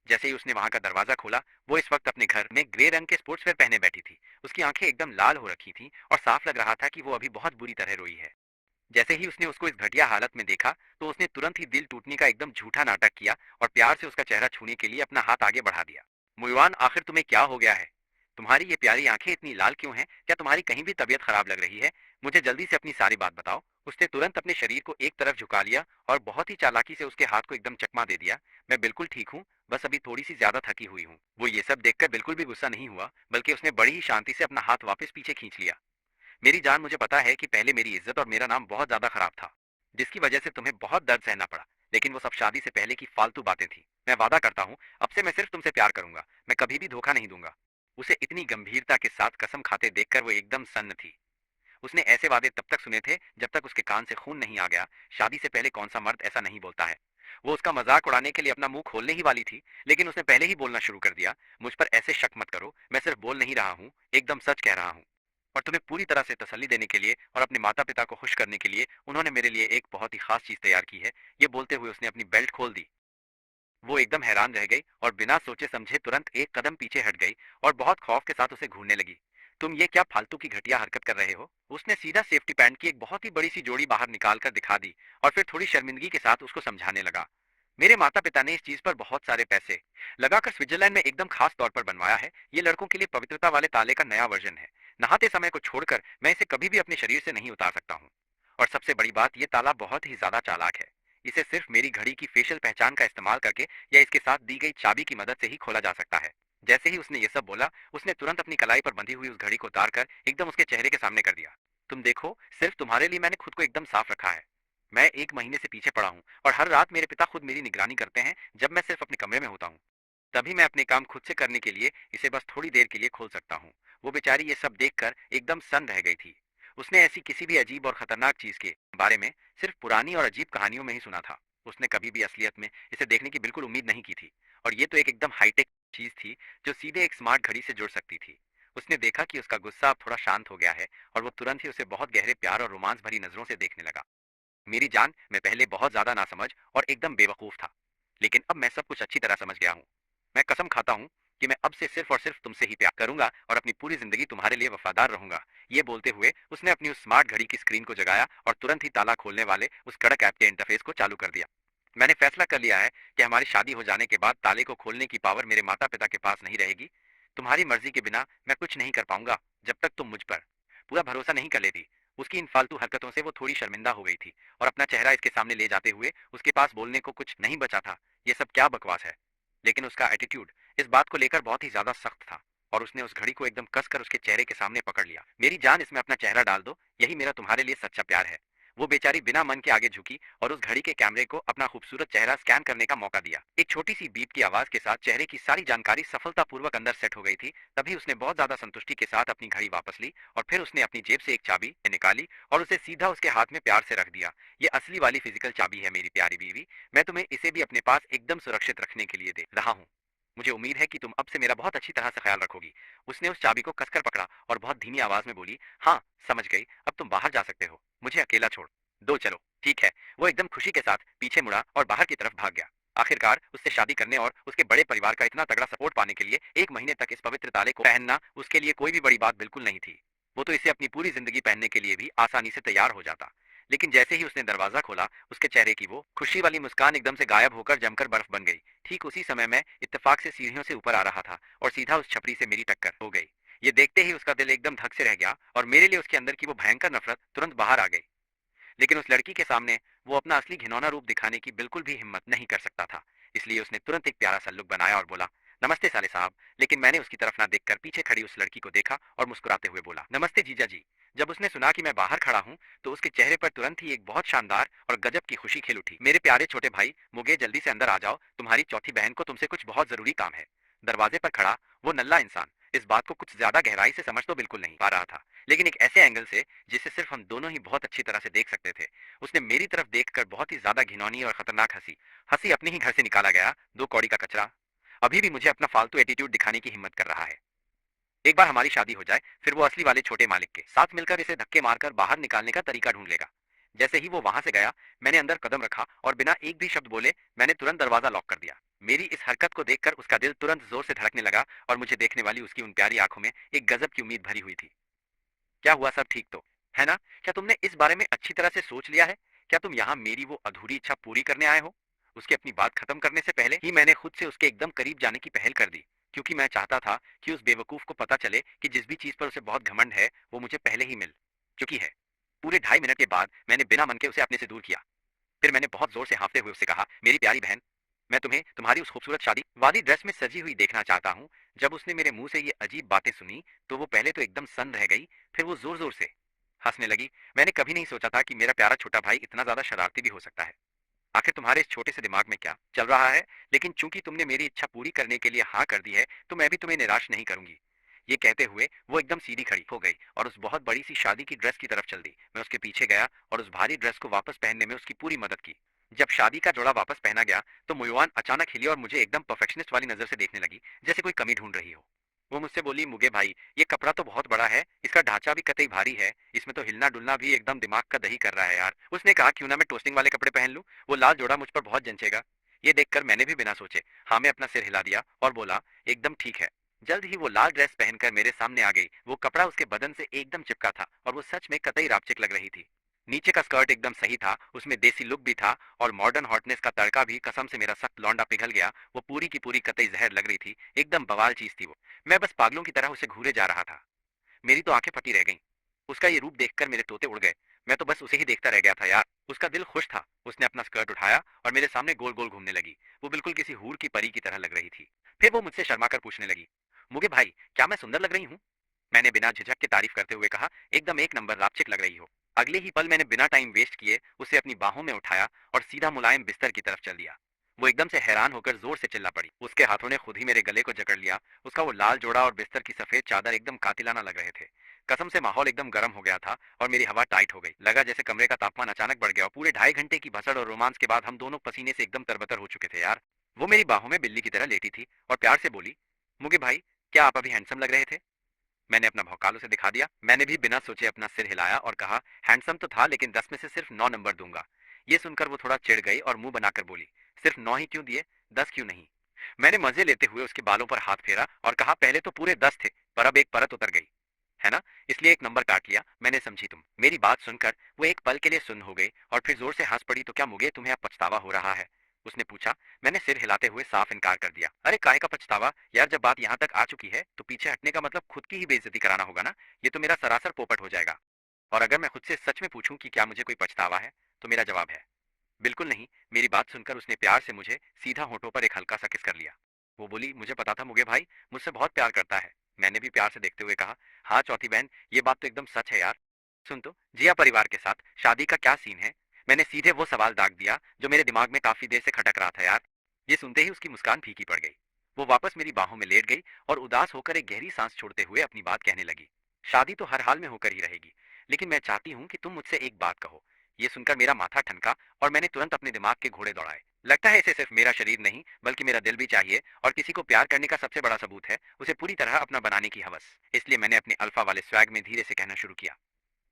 जैसे ही उसने वहां का दरवाजा खोला, वो इस वक्त अपने घर में ग्रे रंग के स्पोर्ट्सवेयर पहने बैठी थी। उसकी आंखें एकदम लाल हो रखी थी और साफ लग रहा था कि वो अभी बहुत बुरी तरह रोई है। जैसे ही उसने उसको इस घटिया हालत में देखा तो उसने तुरंत ही दिल टूटने का एकदम झूठा नाटक किया और प्यार से उसका चेहरा छूने के लिए अपना हाथ आगे बढ़ा दिया। मुइवान, आखिर तुम्हें क्या हो गया है? तुम्हारी ये प्यारी आंखें इतनी लाल क्यों हैं? क्या तुम्हारी कहीं भी तबीयत खराब लग रही है? मुझे जल्दी से अपनी सारी बात बताओ। उसने तुरंत अपने शरीर को एक तरफ झुका लिया और बहुत ही चालाकी से उसके हाथ को एकदम चकमा दे दिया। मैं बिल्कुल ठीक हूँ, बस अभी थोड़ी सी ज्यादा थकी हुई हूँ। वो ये सब देखकर बिल्कुल भी गुस्सा नहीं हुआ, बल्कि उसने बड़ी ही शांति से अपना हाथ वापस पीछे खींच लिया। मेरी जान, मुझे पता है कि पहले मेरी इज्जत और मेरा नाम बहुत ज्यादा खराब था, जिसकी वजह से तुम्हें बहुत दर्द सहना पड़ा। लेकिन वो सब शादी से पहले की फालतू बातें थी। मैं वादा करता हूँ अब से मैं सिर्फ तुमसे प्यार करूंगा, मैं कभी भी धोखा नहीं दूंगा। उसे इतनी गंभीरता के साथ कसम खाते देखकर वो एकदम सन्न थी। उसने ऐसे वादे तब तक सुने थे जब तक उसके कान से खून नहीं आ गया। शादी से पहले कौन सा मर्द ऐसा नहीं बोलता है? वो उसका मजाक उड़ाने के लिए अपना मुंह खोलने ही वाली थी, लेकिन उसने पहले ही बोलना शुरू कर दिया। मुझ पर ऐसे शक मत करो, मैं सिर्फ बोल नहीं रहा हूँ, एकदम सच कह रहा हूँ। और तुम्हें पूरी तरह से तसल्ली देने के लिए और अपने माता पिता को खुश करने के लिए उन्होंने मेरे लिए एक बहुत ही खास चीज तैयार की है। ये बोलते हुए उसने अपनी बेल्ट खोल दी। वो एकदम हैरान रह गई और बिना सोचे समझे तुरंत एक कदम पीछे हट गई और बहुत खौफ के साथ उसे घूरने लगी। तुम ये क्या फालतू की घटिया हरकत कर रहे हो? उसने सीधा सेफ्टी पैंट की एक बहुत ही बड़ी सी जोड़ी बाहर निकाल कर दिखा दी और फिर थोड़ी शर्मिंदगी के साथ उसको समझाने लगा। मेरे माता पिता ने इस चीज पर बहुत सारे पैसे लगाकर स्विट्जरलैंड में एकदम खास तौर पर बनवाया है। ये लड़कों के लिए पवित्रता वाले ताले का नया वर्जन है। नहाते समय को छोड़कर मैं इसे कभी भी अपने शरीर से नहीं उतार सकता हूँ। और सबसे बड़ी बात, ये ताला बहुत ही ज्यादा चालाक है। इसे सिर्फ मेरी घड़ी की फेशियल पहचान का इस्तेमाल करके या इसके साथ दी गई चाबी की मदद से ही खोला जा सकता है। जैसे ही उसने ये सब बोला, उसने तुरंत अपनी कलाई पर बंधी हुई उस घड़ी को उतार कर एकदम उसके चेहरे के सामने कर दिया। तुम देखो, सिर्फ तुम्हारे लिए मैंने खुद को एकदम साफ रखा है। मैं 1 महीने से पीछे पड़ा हूँ और हर रात मेरे पिता खुद मेरी निगरानी करते हैं जब मैं सिर्फ अपने कमरे में होता हूँ। तभी मैं अपने काम खुद से करने के लिए इसे बस थोड़ी देर के लिए खोल सकता हूँ। वो बेचारी ये सब देखकर एकदम सन्न रह गई थी। उसने ऐसी किसी भी अजीब और खतरनाक चीज के बारे में सिर्फ पुरानी और अजीब कहानियों में ही सुना था। उसने कभी भी असलियत में इसे देखने की बिल्कुल उम्मीद नहीं की थी। और ये तो एक एकदम हाईटेक चीज थी जो सीधे एक स्मार्ट घड़ी से जुड़ सकती थी। उसने देखा कि उसका गुस्सा अब थोड़ा शांत हो गया है और वो तुरंत ही उसे बहुत गहरे प्यार और रोमांस भरी नजरों से देखने लगा। मेरी जान, मैं पहले बहुत ज्यादा नासमझ और एकदम बेवकूफ था, लेकिन अब मैं सब कुछ अच्छी तरह समझ गया हूँ। मैं कसम खाता हूँ कि मैं अब से सिर्फ और सिर्फ तुमसे ही प्यार करूंगा और अपनी पूरी जिंदगी तुम्हारे लिए वफादार रहूंगा। ये बोलते हुए उसने अपनी उस स्मार्ट घड़ी की स्क्रीन को जगाया और तुरंत ही ताला खोलने वाले उस कड़क ऐप के इंटरफेस को चालू कर दिया। मैंने फैसला कर लिया है कि हमारी शादी हो जाने के बाद ताले को खोलने की पावर मेरे माता पिता के पास नहीं रहेगी। तुम्हारी मर्जी के बिना मैं कुछ नहीं कर पाऊंगा जब तक तुम मुझ पर पूरा भरोसा नहीं कर लेती। उसकी इन फालतू हरकतों से वो थोड़ी शर्मिंदा हो गई थी और अपना चेहरा इसके सामने ले जाते हुए उसके पास बोलने को कुछ नहीं बचा था। ये सब क्या बकवास है? लेकिन उसका एटीट्यूड इस बात को लेकर बहुत ही ज्यादा सख्त था और उसने उस घड़ी को एकदम कसकर उसके चेहरे के सामने पकड़ लिया। मेरी जान, इसमें अपना चेहरा डाल दो, यही मेरा तुम्हारे लिए सच्चा प्यार है। वो बेचारी बिना मन के आगे झुकी और उस घड़ी के कैमरे को अपना खूबसूरत चेहरा स्कैन करने का मौका दिया। एक छोटी सी बीप की आवाज के साथ चेहरे की सारी जानकारी सफलतापूर्वक अंदर सेट हो गई थी। तभी उसने बहुत ज्यादा संतुष्टि के साथ अपनी घड़ी वापस ली और फिर उसने अपनी जेब से एक चाबी निकाली और उसे सीधा उसके हाथ में प्यार से रख दिया। ये असली वाली फिजिकल चाबी है मेरी प्यारी बीवी। मैं तुम्हें इसे भी अपने पास एकदम सुरक्षित रखने के लिए दे रहा हूँ। मुझे उम्मीद है कि तुम अब से मेरा बहुत अच्छी तरह से ख्याल रखोगी। उसने उस चाबी को कसकर पकड़ा और बहुत धीमी आवाज में बोली, हाँ समझ गई, अब तुम बाहर जा सकते हो, मुझे अकेला छोड़ दो, चलो ठीक है। वो एकदम खुशी के साथ पीछे मुड़ा और बाहर की तरफ भाग गया। आखिरकार उससे शादी करने और उसके बड़े परिवार का इतना तगड़ा सपोर्ट पाने के लिए 1 महीने तक इस पवित्र ताले को पहनना उसके लिए कोई भी बड़ी बात बिल्कुल नहीं थी। वो तो इसे अपनी पूरी जिंदगी पहनने के लिए भी आसानी से तैयार हो जाता। लेकिन जैसे ही उसने दरवाजा खोला, उसके चेहरे की वो खुशी वाली मुस्कान एकदम से गायब होकर जमकर बर्फ बन गई। ठीक उसी समय मैं इत्तेफाक से सीढ़ियों से ऊपर आ रहा था और सीधा उस छपरी से मेरी टक्कर हो गई। ये देखते ही उसका दिल एकदम धक से रह गया और मेरे लिए उसके अंदर की वो भयंकर नफरत तुरंत बाहर आ गई। लेकिन उस लड़की के सामने वो अपना असली घिनौना रूप दिखाने की बिल्कुल भी हिम्मत नहीं कर सकता था। इसलिए उसने तुरंत एक प्यारा सा लुक बनाया और बोला, नमस्ते साले साहब। लेकिन मैंने उसकी तरफ ना देखकर पीछे खड़ी उस लड़की को देखा और मुस्कुराते हुए बोला, नमस्ते जीजा जी। जब उसने सुना कि मैं बाहर खड़ा हूँ तो उसके चेहरे पर तुरंत ही एक बहुत शानदार और गजब की खुशी खिल उठी। मेरे प्यारे छोटे भाई मुगे, जल्दी से अंदर आ जाओ, तुम्हारी चौथी बहन को तुमसे कुछ बहुत जरूरी काम है। दरवाजे पर खड़ा वो नल्ला इंसान इस बात को कुछ ज्यादा गहराई से समझ तो बिल्कुल नहीं पा रहा था, लेकिन एक ऐसे एंगल से जिसे सिर्फ हम दोनों ही बहुत अच्छी तरह से देख सकते थे। उसने मेरी तरफ देखकर बहुत ही ज्यादा घिनौनी और खतरनाक हंसी। हंसी अपने ही घर से निकाला गया दो कौड़ी का कचरा। अभी भी मुझे अपना फालतू एटीट्यूड दिखाने की हिम्मत कर रहा है। एक बार हमारी शादी हो जाए फिर वो असली वाले छोटे मालिक के साथ मिलकर इसे धक्के मारकर बाहर निकालने का तरीका ढूंढ लेगा। जैसे ही वो वहां से गया, मैंने अंदर कदम रखा और बिना एक भी शब्द बोले मैंने तुरंत दरवाजा लॉक कर दिया। मेरी इस हरकत को देखकर उसका दिल तुरंत जोर से धड़कने लगा और मुझे देखने वाली उसकी उन प्यारी आंखों में एक गजब की उम्मीद भरी हुई थी। क्या हुआ, सब ठीक तो है ना? क्या तुमने इस बारे में अच्छी तरह से सोच लिया है? क्या तुम यहाँ मेरी वो अधूरी इच्छा पूरी करने आए हो? उसकी अपनी बात खत्म करने से पहले ही मैंने खुद से उसके एकदम करीब जाने की पहल कर दी, क्योंकि मैं चाहता था कि उस बेवकूफ को पता चले कि जिस भी चीज पर उसे बहुत घमंड है वो मुझे पहले ही मिल चुकी है। पूरे 2.5 मिनट के बाद मैंने बिना मन के उसे अपने से दूर किया। फिर मैंने बहुत जोर से हाँफते हुए उससे कहा, मेरी प्यारी बहन, मैं तुम्हें तुम्हारी उस खूबसूरत शादी वादी ड्रेस में सजी हुई देखना चाहता हूँ। जब उसने मेरे मुंह से ये अजीब बातें सुनी तो वो पहले तो एकदम सन्न रह गई, फिर वो जोर जोर से हंसने लगी। मैंने कभी नहीं सोचा था कि मेरा प्यारा छोटा भाई इतना ज्यादा शरारती भी हो सकता है। आखिर तुम्हारे इस छोटे से दिमाग में क्या चल रहा है? लेकिन चूंकि तुमने मेरी इच्छा पूरी करने के लिए हाँ कर दी है तो मैं भी तुम्हें निराश नहीं करूंगी। ये कहते हुए वो एकदम सीधी खड़ी हो गई और उस बहुत बड़ी सी शादी की ड्रेस की तरफ चल दी। मैं उसके पीछे गया और उस भारी ड्रेस को वापस पहनने में उसकी पूरी मदद की। जब शादी का जोड़ा वापस पहना गया तो मुयुआन अचानक हिली और मुझे एकदम परफेक्शनिस्ट वाली नजर से देखने लगी, जैसे कोई कमी ढूंढ रही हो। वो मुझसे बोली, मुगे भाई, ये कपड़ा तो बहुत बड़ा है, इसका ढांचा भी कतई भारी है, इसमें तो हिलना डुलना भी एकदम दिमाग का दही कर रहा है यार। उसने कहा, क्यों ना मैं टोस्टिंग वाले कपड़े पहन लूं, वो लाल जोड़ा मुझ पर बहुत जंचेगा। ये देखकर मैंने भी बिना सोचे हाँ में अपना सिर हिला दिया और बोला, एकदम ठीक है। जल्द ही वो लाल ड्रेस पहनकर मेरे सामने आ गई। वो कपड़ा उसके बदन से एकदम चिपका था और वो सच में कतई रापचिक लग रही थी। नीचे का स्कर्ट एकदम सही था, उसमें देसी लुक भी था और मॉडर्न हॉटनेस का तड़का भी। कसम से मेरा सख्त लौंडा पिघल गया। वो पूरी की पूरी कतई जहर लग रही थी, एकदम बवाल चीज थी वो। मैं बस पागलों की तरह उसे घूरे जा रहा था। मेरी तो आंखें फटी रह गईं। उसका ये रूप देखकर मेरे तोते उड़ गए। मैं तो बस उसे ही देखता रह गया था यार। उसका दिल खुश था। उसने अपना स्कर्ट उठाया और मेरे सामने गोल गोल घूमने लगी। वो बिल्कुल किसी हूर की परी की तरह लग रही थी। फिर वो मुझसे शर्मा कर पूछने लगी, मुगे भाई क्या मैं सुंदर लग रही हूँ? मैंने बिना झिझक के तारीफ करते हुए कहा, एकदम एक नंबर रापचिक लग रही हो। अगले ही पल मैंने बिना टाइम वेस्ट किए उसे अपनी बाहों में उठाया और सीधा मुलायम बिस्तर की तरफ चल दिया। वो एकदम से हैरान होकर जोर से चिल्ला पड़ी। उसके हाथों ने खुद ही मेरे गले को जकड़ लिया। उसका वो लाल जोड़ा और बिस्तर की सफेद चादर एकदम कातिलाना लग रहे थे। कसम से माहौल एकदम गर्म हो गया था और मेरी हवा टाइट हो गई। लगा जैसे कमरे का तापमान अचानक बढ़ गया और पूरे 2.5 घंटे की भसड़ और रोमांस के बाद हम दोनों पसीने से एकदम तरबतर हो चुके थे यार। वो मेरी बाहों में बिल्ली की तरह लेटी थी और प्यार से बोली, मुगे भाई क्या आप अभी हैंडसम लग रहे थे? मैंने अपना भौकाल उसे दिखा दिया। मैंने भी बिना सोचे अपना सिर हिलाया और कहा, हैंडसम तो था लेकिन 10 में से सिर्फ 9 नंबर दूंगा। ये सुनकर वो थोड़ा चिढ़ गई और मुंह बनाकर बोली, सिर्फ 9 ही क्यों दिए, 10 क्यों नहीं? मैंने मजे लेते हुए उसके बालों पर हाथ फेरा और कहा, पहले तो पूरे 10 थे पर अब एक परत उतर गई है ना, इसलिए एक नंबर काट लिया मैंने, समझी तुम? मेरी बात सुनकर वो एक पल के लिए सुन्न हो गई और फिर जोर से हंस पड़ी। तो क्या मुगे तुम्हें अब पछतावा हो रहा है? उसने पूछा। मैंने सिर हिलाते हुए साफ इनकार कर दिया। अरे काहे का पछतावा यार, जब बात यहाँ तक आ चुकी है तो पीछे हटने का मतलब खुद की ही बेइज्जती कराना होगा ना। ये तो मेरा सरासर पोपट हो जाएगा। और अगर मैं खुद से सच में पूछूं कि क्या मुझे कोई पछतावा है, तो मेरा जवाब है बिल्कुल नहीं। मेरी बात सुनकर उसने प्यार से मुझे सीधा होठों पर एक हल्का सा किस कर लिया। वो बोली, मुझे पता था मुगे भाई मुझसे बहुत प्यार करता है। मैंने भी प्यार से देखते हुए कहा, हाँ चौथी बहन ये बात तो एकदम सच है यार। सुन तो, जिया परिवार के साथ शादी का क्या सीन है? मैंने सीधे वो सवाल दाग दिया जो मेरे दिमाग में काफी देर से खटक रहा था यार। ये सुनते ही उसकी मुस्कान फीकी पड़ गई। वो वापस मेरी बाहों में लेट गई और उदास होकर एक गहरी सांस छोड़ते हुए अपनी बात कहने लगी। शादी तो हर हाल में होकर ही रहेगी, लेकिन मैं चाहती हूँ कि तुम मुझसे एक बात कहो। ये सुनकर मेरा माथा ठनका और मैंने तुरंत अपने दिमाग के घोड़े दौड़ाए। लगता है इसे सिर्फ मेरा शरीर नहीं बल्कि मेरा दिल भी चाहिए, और किसी को प्यार करने का सबसे बड़ा सबूत है उसे पूरी तरह अपना बनाने की हवस। इसलिए मैंने अपने अल्फा वाले स्वैग में धीरे से कहना शुरू किया,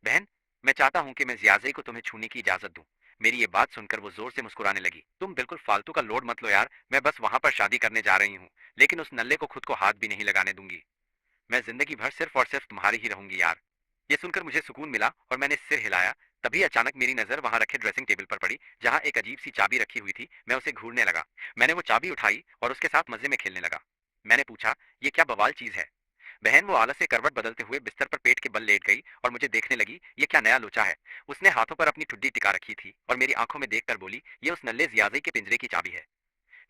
बहन मैं चाहता हूँ कि मैं जियाज़ई को तुम्हें छूने की इजाजत दूं। मेरी ये बात सुनकर वो जोर से मुस्कुराने लगी। तुम बिल्कुल फालतू का लोड मत लो यार, मैं बस वहां पर शादी करने जा रही हूँ, लेकिन उस नल्ले को खुद को हाथ भी नहीं लगाने दूंगी। मैं जिंदगी भर सिर्फ और सिर्फ तुम्हारी ही रहूंगी यार। ये सुनकर मुझे सुकून मिला और मैंने सिर हिलाया। तभी अचानक मेरी नजर वहां रखे ड्रेसिंग टेबल पर पड़ी, जहां एक अजीब सी चाबी रखी हुई थी। मैं उसे घूरने लगा। मैंने वो चाबी उठाई और उसके साथ मजे में खेलने लगा। मैंने पूछा, ये क्या बवाल चीज है? बहन वो आलस से करवट बदलते हुए बिस्तर पर पेट के बल लेट गई और मुझे देखने लगी। ये क्या नया लोचा है? उसने हाथों पर अपनी ठुड्डी टिका रखी थी और मेरी आंखों में देखकर बोली, ये उस नल्ले जियाजई के पिंजरे की चाबी है।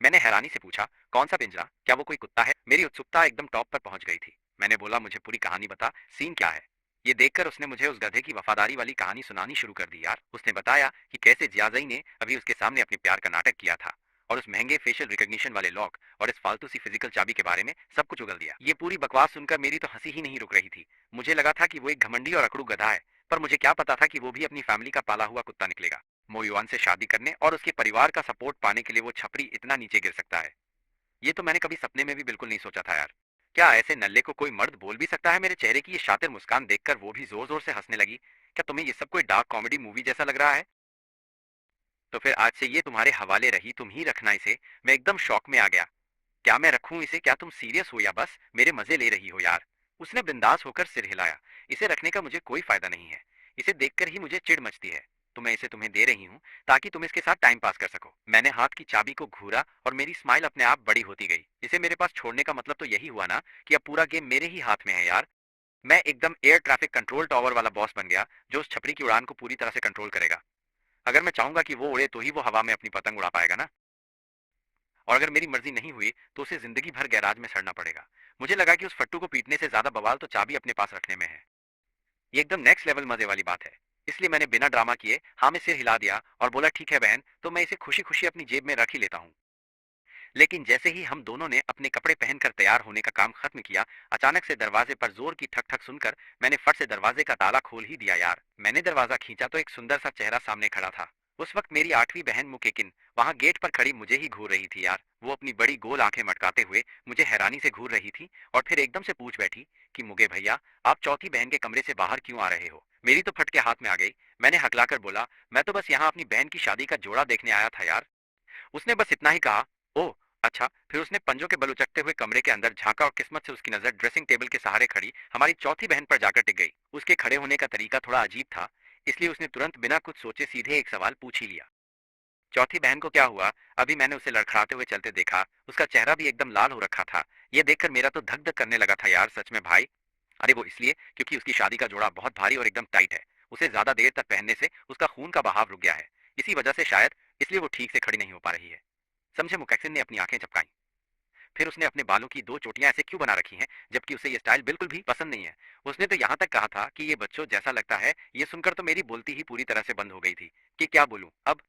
मैंने हैरानी से पूछा, कौन सा पिंजरा? क्या वो कोई कुत्ता है? मेरी उत्सुकता एकदम टॉप पर पहुंच गई थी। मैंने बोला, मुझे पूरी कहानी बता, सीन क्या है? ये देखकर उसने मुझे उस गधे की वफादारी वाली कहानी सुनानी शुरू कर दी यार। उसने बताया कि कैसे जियाजई ने अभी उसके सामने अपने प्यार का नाटक किया था और उस महंगे फेशियल रिकॉग्निशन वाले लॉक और इस फालतू सी फिजिकल चाबी के बारे में सब कुछ उगल दिया। ये पूरी बकवास सुनकर मेरी तो हंसी ही नहीं रुक रही थी। मुझे लगा था कि वो एक घमंडी और अकड़ू गधा है, पर मुझे क्या पता था कि वो भी अपनी फैमिली का पाला हुआ कुत्ता निकलेगा। मोयुआन से शादी करने और उसके परिवार का सपोर्ट पाने के लिए वो छपरी इतना नीचे गिर सकता है, ये तो मैंने कभी सपने में भी बिल्कुल नहीं सोचा था यार। क्या ऐसे नल्ले को कोई मर्द बोल भी सकता है? मेरे चेहरे की ये शातिर मुस्कान देखकर वो भी जोर जोर से हंसने लगी। क्या तुम्हें ये सब कोई डार्क कॉमेडी मूवी जैसा लग रहा है? तो फिर आज से ये तुम्हारे हवाले रही, तुम ही रखना इसे। मैं एकदम शौक में आ गया। क्या मैं रखूं इसे? क्या तुम सीरियस हो या बस मेरे मजे ले रही हो यार? उसने बिंदास होकर सिर हिलाया। इसे रखने का मुझे कोई फायदा नहीं है। इसे देखकर ही मुझे चिढ़ मचती है। तो मैं इसे तुम्हें दे रही हूँ ताकि तुम इसके साथ टाइम पास कर सको। मैंने हाथ की चाबी को घूरा और मेरी स्माइल अपने आप बड़ी होती गई। इसे मेरे पास छोड़ने का मतलब तो यही हुआ ना कि अब पूरा गेम मेरे ही हाथ में है यार। मैं एकदम एयर ट्रैफिक कंट्रोल टावर वाला बॉस बन गया जो उस छपरी की उड़ान को पूरी तरह से कंट्रोल करेगा। अगर मैं चाहूंगा कि वो उड़े तो ही वो हवा में अपनी पतंग उड़ा पाएगा ना, और अगर मेरी मर्जी नहीं हुई तो उसे जिंदगी भर गैराज में सड़ना पड़ेगा। मुझे लगा कि उस फट्टू को पीटने से ज्यादा बवाल तो चाबी अपने पास रखने में है। ये एकदम नेक्स्ट लेवल मजे वाली बात है। इसलिए मैंने बिना ड्रामा किए हाँ में सिर हिला दिया और बोला, ठीक है बहन, तो मैं इसे खुशी खुशी अपनी जेब में रख ही लेता हूँ। लेकिन जैसे ही हम दोनों ने अपने कपड़े पहनकर तैयार होने का काम खत्म किया, अचानक से दरवाजे पर जोर की ठक ठक सुनकर मैंने फट से दरवाजे का ताला खोल ही दिया यार। मैंने दरवाजा खींचा तो एक सुंदर सा चेहरा सामने खड़ा था। उस वक्त मेरी 8वीं बहन मुकेकिन वहां गेट पर खड़ी मुझे ही घूर रही थी यार। वो अपनी बड़ी गोल आंखें मटकाते हुए मुझे हैरानी से घूर रही थी और फिर एकदम से पूछ बैठी कि मुगे भैया आप चौथी बहन के कमरे से बाहर क्यों आ रहे हो? मेरी तो फटके हाथ में आ गई। मैंने हकलाकर बोला, मैं तो बस यहाँ अपनी बहन की शादी का जोड़ा देखने आया था यार। उसने बस इतना ही कहा, ओह अच्छा। फिर उसने पंजों के बल उचकते हुए कमरे के अंदर झांका और किस्मत से उसकी नजर ड्रेसिंग टेबल के सहारे खड़ी हमारी चौथी बहन पर जाकर टिक गई। उसके खड़े होने का तरीका थोड़ा अजीब था, इसलिए उसने तुरंत बिना कुछ सोचे सीधे एक सवाल पूछ ही लिया, चौथी बहन को क्या हुआ? अभी मैंने उसे लड़खड़ाते हुए चलते देखा, उसका चेहरा भी एकदम लाल हो रखा था। ये देखकर मेरा तो धक धक करने लगा था यार, सच में भाई। अरे वो इसलिए क्योंकि उसकी शादी का जोड़ा बहुत भारी और एकदम टाइट है। उसे ज्यादा देर तक पहनने से उसका खून का बहाव रुक गया है, इसी वजह से शायद, इसलिए वो ठीक से खड़ी नहीं हो पा रही है। समझे? मुकैक्सिन ने अपनी आंखें झपकाई। फिर उसने अपने बालों की दो चोटियां ऐसे क्यों बना रखी हैं, जबकि उसे ये स्टाइल बिल्कुल भी पसंद नहीं है। उसने तो यहाँ तक कहा था कि ये बच्चों जैसा लगता है। ये सुनकर तो मेरी बोलती ही पूरी तरह से बंद हो गई थी कि क्या बोलूं अब।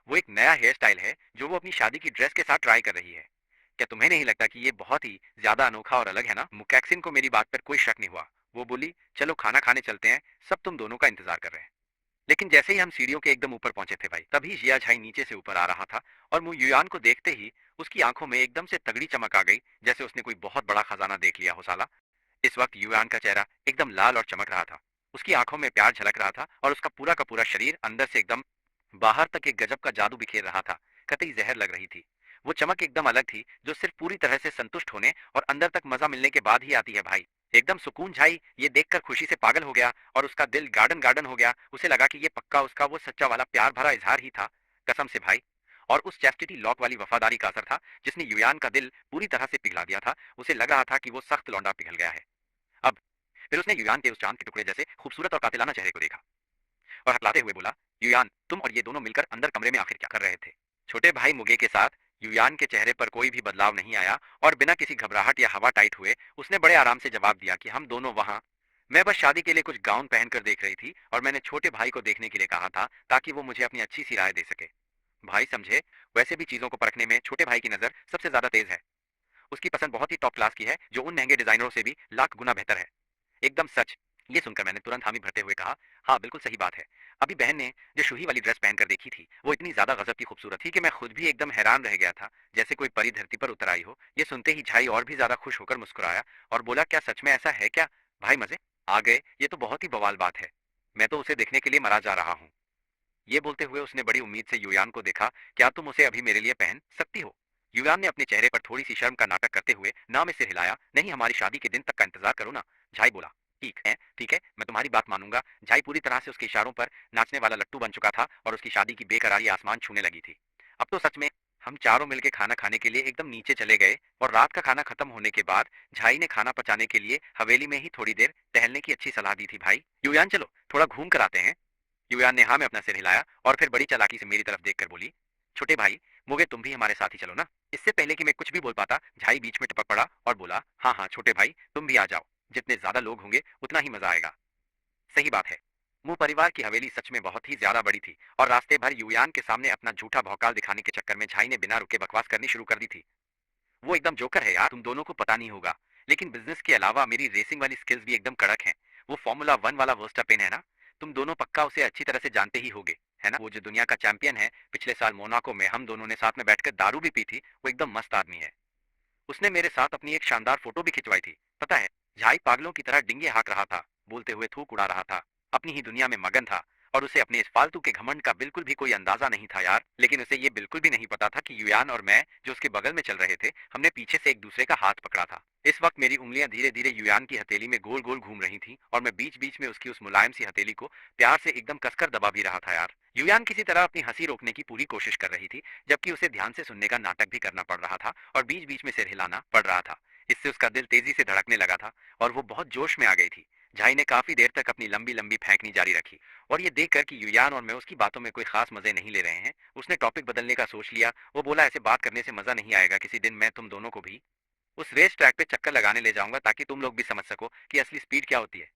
वो एक नया हेयर स्टाइल है जो वो अपनी शादी की ड्रेस के साथ ट्राई कर रही है। क्या तुम्हें नहीं लगता कि ये बहुत ही ज्यादा अनोखा और अलग है ना? मुकैक्सिन को मेरी बात पर कोई शक नहीं हुआ। वो बोली, चलो खाना खाने चलते हैं, सब तुम दोनों का इंतजार कर रहे हैं। लेकिन जैसे ही हम सीढ़ियों के एकदम ऊपर पहुंचे थे भाई, तभी जिया झाई नीचे से ऊपर आ रहा था और मुंह युयान को देखते ही उसकी आंखों में एकदम से तगड़ी चमक आ गई, जैसे उसने कोई बहुत बड़ा खजाना देख लिया हो साला। इस वक्त युयान का चेहरा एकदम लाल और चमक रहा था। उसकी आंखों में प्यार झलक रहा था और उसका पूरा का पूरा शरीर अंदर से एकदम बाहर तक एक गजब का जादू बिखेर रहा था। कतई जहर लग रही थी। वो चमक एकदम अलग थी, जो सिर्फ पूरी तरह से संतुष्ट होने और अंदर तक मजा मिलने के बाद ही आती है भाई। एकदम सुकून झाई ये देखकर खुशी से पागल हो गया और उसका दिल गार्डन गार्डन हो गया। उसे लगा कि ये पक्का उसका वो सच्चा वाला प्यार भरा इजहार ही था, कसम से भाई। और उस चैस्टिटी लॉक वाली वफादारी का असर था जिसने युयान का दिल पूरी तरह से पिघला दिया था। उसे लग रहा था कि वो सख्त लौंडा पिघल गया है अब। फिर उसने युयान के उस चांद के टुकड़े जैसे खूबसूरत और कातिलाना चेहरे को देखा और हकलाते हुए बोला, युयान तुम और ये दोनों मिलकर अंदर कमरे में आखिर क्या कर रहे थे? छोटे भाई मुगे के साथ युयान के चेहरे पर कोई भी बदलाव नहीं आया और बिना किसी घबराहट या हवा टाइट हुए उसने बड़े आराम से जवाब दिया कि हम दोनों वहां, मैं बस शादी के लिए कुछ गाउन पहनकर देख रही थी और मैंने छोटे भाई को देखने के लिए कहा था ताकि वो मुझे अपनी अच्छी सी राय दे सके। भाई समझे, वैसे भी चीजों को परखने में छोटे भाई की नजर सबसे ज्यादा तेज है। उसकी पसंद बहुत ही टॉप क्लास की है, जो उन महंगे डिजाइनरों से भी लाख गुना बेहतर है। एकदम सच। ये सुनकर मैंने तुरंत हामी भरते हुए कहा, हाँ बिल्कुल सही बात है। अभी बहन ने जो शूही वाली ड्रेस पहनकर देखी थी वो इतनी ज्यादा गजब की खूबसूरत थी कि मैं खुद भी एकदम हैरान रह गया था, जैसे कोई परी धरती पर उतर आई हो। ये सुनते ही झाई और भी ज्यादा खुश होकर मुस्कुराया और बोला, क्या सच में ऐसा है क्या? भाई मजे आ गए, ये तो बहुत ही बवाल बात है। मैं तो उसे देखने के लिए मरा जा रहा हूँ। ये बोलते हुए उसने बड़ी उम्मीद से युयान को देखा, क्या तुम उसे अभी मेरे लिए पहन सकती हो? युयान ने अपने चेहरे पर थोड़ी सी शर्म का नाटक करते हुए ना में सिर हिलाया, नहीं हमारी शादी के दिन तक का इंतजार करो ना। झाई बोला, ठीक है मैं तुम्हारी बात मानूंगा। झाई पूरी तरह से उसके इशारों पर नाचने वाला लट्टू बन चुका था और उसकी शादी की बेकरारी आसमान छूने लगी थी। अब तो सच में हम चारों मिलकर खाना खाने के लिए एकदम नीचे चले गए और रात का खाना खत्म होने के बाद झाई ने खाना पचाने के लिए हवेली में ही थोड़ी देर टहलने की अच्छी सलाह दी थी। भाई युयान चलो थोड़ा घूम कर आते हैं। युयान ने हाँ में अपना सिर हिलाया और फिर बड़ी चालाकी से मेरी तरफ देखकर बोली, छोटे भाई मोगे तुम भी हमारे साथ ही चलो ना। इससे पहले कि मैं कुछ भी बोल पाता, झाई बीच में टपक पड़ा और बोला, हाँ हाँ छोटे भाई तुम भी आ जाओ, जितने ज्यादा लोग होंगे उतना ही मजा आएगा। सही बात है। मुंह परिवार की हवेली सच में बहुत ही ज्यादा बड़ी थी और रास्ते भर युयान के सामने अपना झूठा भौकाल दिखाने के चक्कर में झाई ने बिना रुके बकवास करनी शुरू कर दी थी। वो एकदम जोकर है यार, तुम दोनों को पता नहीं होगा, लेकिन बिजनेस के अलावा मेरी रेसिंग वाली स्किल्स भी एकदम कड़क हैं। वो फॉर्मूला वन वाला वर्स्टापेन है ना, तुम दोनों पक्का उसे अच्छी तरह से जानते ही होगे, है ना? वो जो दुनिया का चैंपियन है, पिछले साल मोनाको में हम दोनों ने साथ में बैठकर दारू भी पी थी। वो एकदम मस्त आदमी है। उसने मेरे साथ अपनी एक शानदार फोटो भी खिंचवाई थी, पता है? झाई पागलों की तरह डिंगे हाँक रहा था, बोलते हुए थूक उड़ा रहा था, अपनी ही दुनिया में मगन था और उसे अपने इस फालतू के घमंड का बिल्कुल भी कोई अंदाजा नहीं था यार। लेकिन उसे ये बिल्कुल भी नहीं पता था कि युयान और मैं जो उसके बगल में चल रहे थे, हमने पीछे से एक दूसरे का हाथ पकड़ा था। इस वक्त मेरी उंगलियां धीरे धीरे युयान की हथेली में गोल गोल घूम रही थी और मैं बीच बीच में उसकी उस मुलायम सी हथेली को प्यार से एकदम कसकर दबा भी रहा था यार। युयान किसी तरह अपनी हंसी रोकने की पूरी कोशिश कर रही थी, जबकि उसे ध्यान से सुनने का नाटक भी करना पड़ रहा था और बीच बीच में सिर हिलाना पड़ रहा था। इससे उसका दिल तेजी से धड़कने लगा था और वो बहुत जोश में आ गई थी। झाई ने काफी देर तक अपनी लंबी लंबी फेंकनी जारी रखी और ये देखकर कि युयान और मैं उसकी बातों में कोई खास मजे नहीं ले रहे हैं, उसने टॉपिक बदलने का सोच लिया। वो बोला, ऐसे बात करने से मजा नहीं आएगा, किसी दिन मैं तुम दोनों को भी उस रेस ट्रैक पे चक्कर लगाने ले जाऊंगा ताकि तुम लोग भी समझ सको कि असली स्पीड क्या होती है।